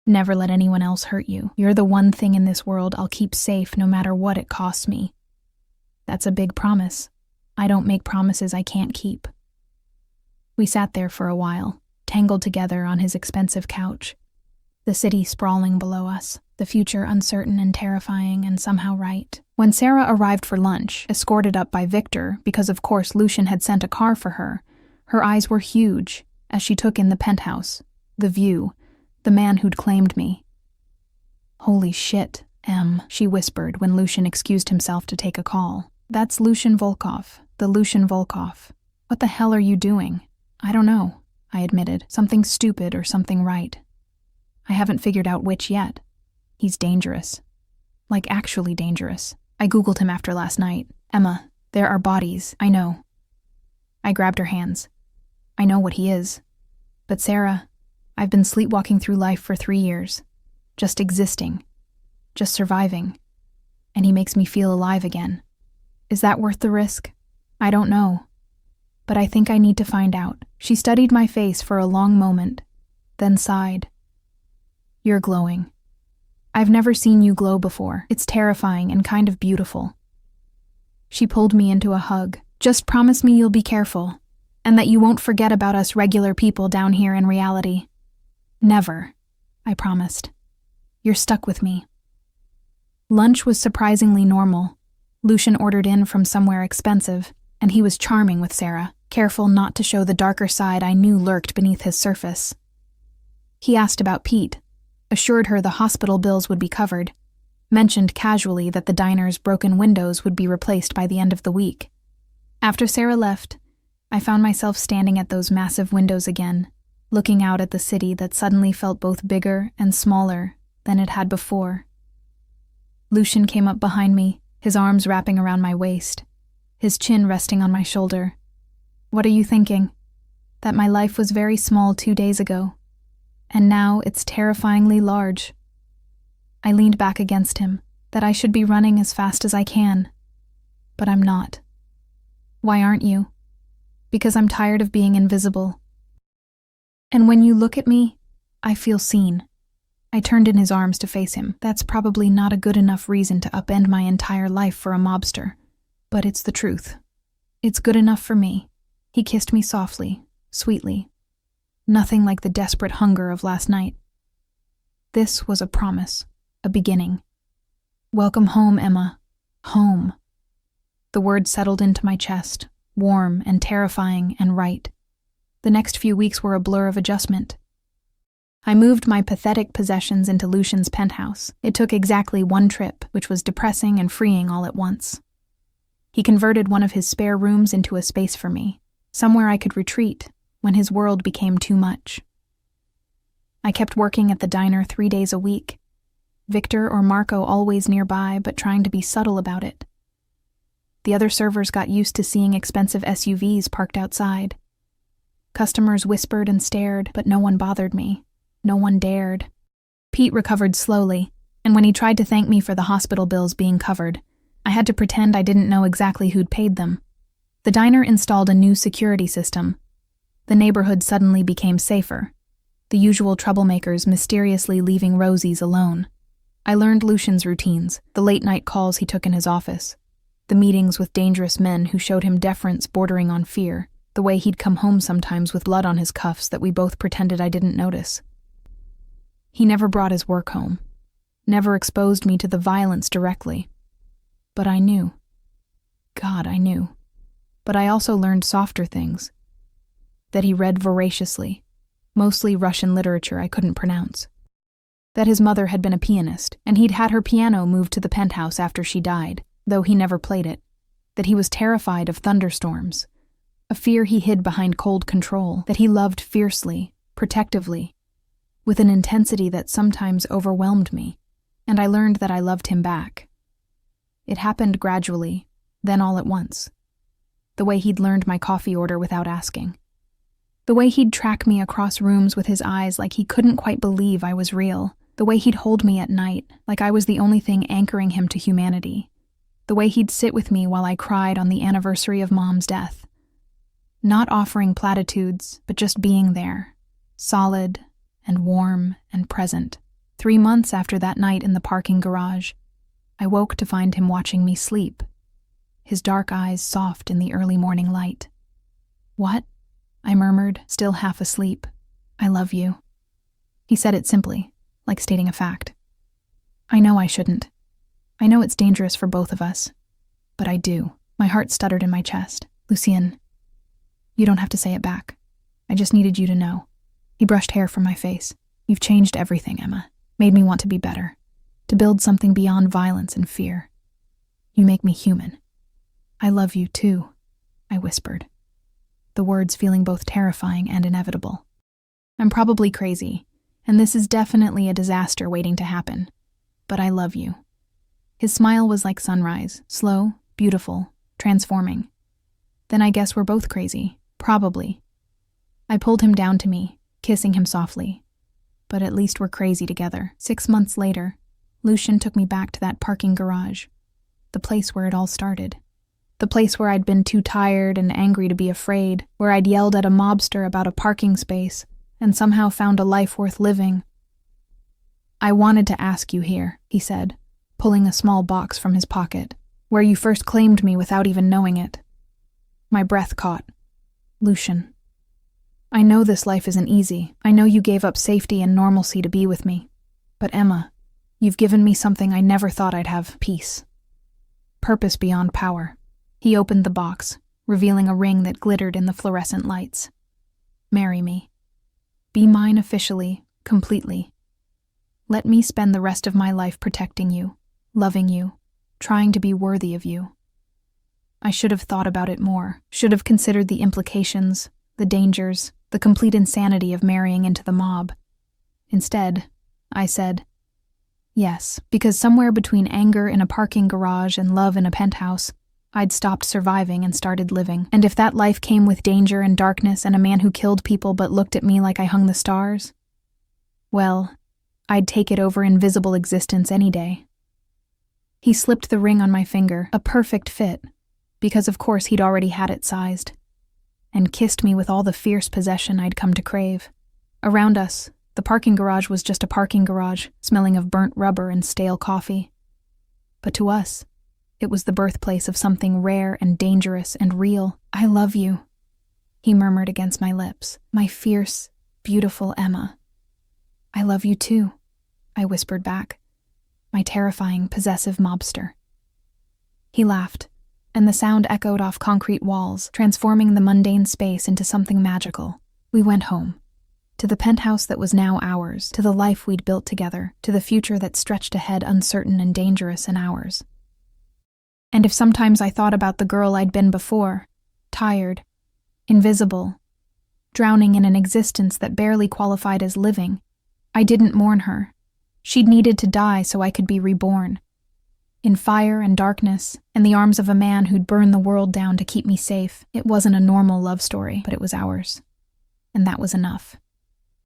[SPEAKER 1] Never let anyone else hurt you. You're the one thing in this world I'll keep safe no matter what it costs me. That's a big promise. I don't make promises I can't keep. We sat there for a while, tangled together on his expensive couch. The city sprawling below us, the future uncertain and terrifying and somehow right. When Sarah arrived for lunch, escorted up by Victor, because of course Lucian had sent a car for her eyes were huge as she took in the penthouse, the view, the man who'd claimed me. Holy shit, Em, she whispered when Lucian excused himself to take a call. That's Lucian Volkov, the Lucian Volkov. What the hell are you doing? I don't know, I admitted. Something stupid or something right. I haven't figured out which yet. He's dangerous. Like actually dangerous. I Googled him after last night. Emma, there are bodies, I know. I grabbed her hands. I know what he is. But Sarah, I've been sleepwalking through life for 3 years. Just existing. Just surviving. And he makes me feel alive again. Is that worth the risk? I don't know. But I think I need to find out. She studied my face for a long moment, then sighed. You're glowing. I've never seen you glow before. It's terrifying and kind of beautiful. She pulled me into a hug. Just promise me you'll be careful, and that you won't forget about us regular people down here in reality. Never, I promised. You're stuck with me. Lunch was surprisingly normal. Lucian ordered in from somewhere expensive, and he was charming with Sarah, careful not to show the darker side I knew lurked beneath his surface. He asked about Pete, assured her the hospital bills would be covered, mentioned casually that the diner's broken windows would be replaced by the end of the week. After Sarah left, I found myself standing at those massive windows again, looking out at the city that suddenly felt both bigger and smaller than it had before. Lucian came up behind me, his arms wrapping around my waist, his chin resting on my shoulder. What are you thinking? That my life was very small 2 days ago, and now it's terrifyingly large. I leaned back against him, that I should be running as fast as I can. But I'm not. Why aren't you? Because I'm tired of being invisible. And when you look at me, I feel seen. I turned in his arms to face him. That's probably not a good enough reason to upend my entire life for a mobster. But it's the truth. It's good enough for me. He kissed me softly, sweetly. Nothing like the desperate hunger of last night. This was a promise, a beginning. Welcome home, Emma. Home. The word settled into my chest, warm and terrifying and right. The next few weeks were a blur of adjustment. I moved my pathetic possessions into Lucian's penthouse. It took exactly one trip, which was depressing and freeing all at once. He converted one of his spare rooms into a space for me, somewhere I could retreat when his world became too much. I kept working at the diner 3 days a week. Victor or Marco always nearby, but trying to be subtle about it. The other servers got used to seeing expensive SUVs parked outside. Customers whispered and stared, but no one bothered me. No one dared. Pete recovered slowly, and when he tried to thank me for the hospital bills being covered, I had to pretend I didn't know exactly who'd paid them. The diner installed a new security system. The neighborhood suddenly became safer, the usual troublemakers mysteriously leaving Rosie's alone. I learned Lucian's routines, the late-night calls he took in his office, the meetings with dangerous men who showed him deference bordering on fear, the way he'd come home sometimes with blood on his cuffs that we both pretended I didn't notice. He never brought his work home, never exposed me to the violence directly. But I knew. God, I knew. But I also learned softer things. That he read voraciously, mostly Russian literature I couldn't pronounce. That his mother had been a pianist, and he'd had her piano moved to the penthouse after she died, though he never played it. That he was terrified of thunderstorms, a fear he hid behind cold control. That he loved fiercely, protectively, with an intensity that sometimes overwhelmed me, and I learned that I loved him back. It happened gradually, then all at once. The way he'd learned my coffee order without asking. The way he'd track me across rooms with his eyes like he couldn't quite believe I was real. The way he'd hold me at night like I was the only thing anchoring him to humanity. The way he'd sit with me while I cried on the anniversary of Mom's death. Not offering platitudes, but just being there, solid and warm and present. 3 months after that night in the parking garage, I woke to find him watching me sleep, his dark eyes soft in the early morning light. "What?" I murmured, still half asleep. "I love you." He said it simply, like stating a fact. I know I shouldn't. I know it's dangerous for both of us. But I do. My heart stuttered in my chest. "Lucien, you don't have to say it back. I just needed you to know." He brushed hair from my face. "You've changed everything, Emma. Made me want to be better. To build something beyond violence and fear. You make me human." "I love you too," I whispered, the words feeling both terrifying and inevitable. I'm probably crazy, and this is definitely a disaster waiting to happen. But I love you. His smile was like sunrise, slow, beautiful, transforming. Then I guess we're both crazy, probably. I pulled him down to me, kissing him softly. But at least we're crazy together. 6 months later, Lucian took me back to that parking garage, the place where it all started. The place where I'd been too tired and angry to be afraid, where I'd yelled at a mobster about a parking space and somehow found a life worth living. "I wanted to ask you here," he said, pulling a small box from his pocket, "where you first claimed me without even knowing it." My breath caught. "Lucian, I know this life isn't easy. I know you gave up safety and normalcy to be with me. But Emma, you've given me something I never thought I'd have: peace. Purpose beyond power." He opened the box, revealing a ring that glittered in the fluorescent lights. "Marry me. Be mine officially, completely. Let me spend the rest of my life protecting you, loving you, trying to be worthy of you." I should have thought about it more, should have considered the implications, the dangers, the complete insanity of marrying into the mob. Instead, I said, yes, because somewhere between anger in a parking garage and love in a penthouse, I'd stopped surviving and started living. And if that life came with danger and darkness and a man who killed people but looked at me like I hung the stars, well, I'd take it over invisible existence any day. He slipped the ring on my finger, a perfect fit, because of course he'd already had it sized, and kissed me with all the fierce possession I'd come to crave. Around us, the parking garage was just a parking garage, smelling of burnt rubber and stale coffee. But to us, it was the birthplace of something rare and dangerous and real. "I love you." he murmured against my lips. My fierce, beautiful Emma. I love you too, I whispered back. My terrifying, possessive mobster. He laughed, and the sound echoed off concrete walls, transforming the mundane space into something magical. We went home. To the penthouse that was now ours, to the life we'd built together, to the future that stretched ahead uncertain and dangerous in ours. And if sometimes I thought about the girl I'd been before, tired, invisible, drowning in an existence that barely qualified as living, I didn't mourn her. She'd needed to die so I could be reborn. In fire and darkness, in the arms of a man who'd burn the world down to keep me safe. It wasn't a normal love story, but it was ours. And that was enough.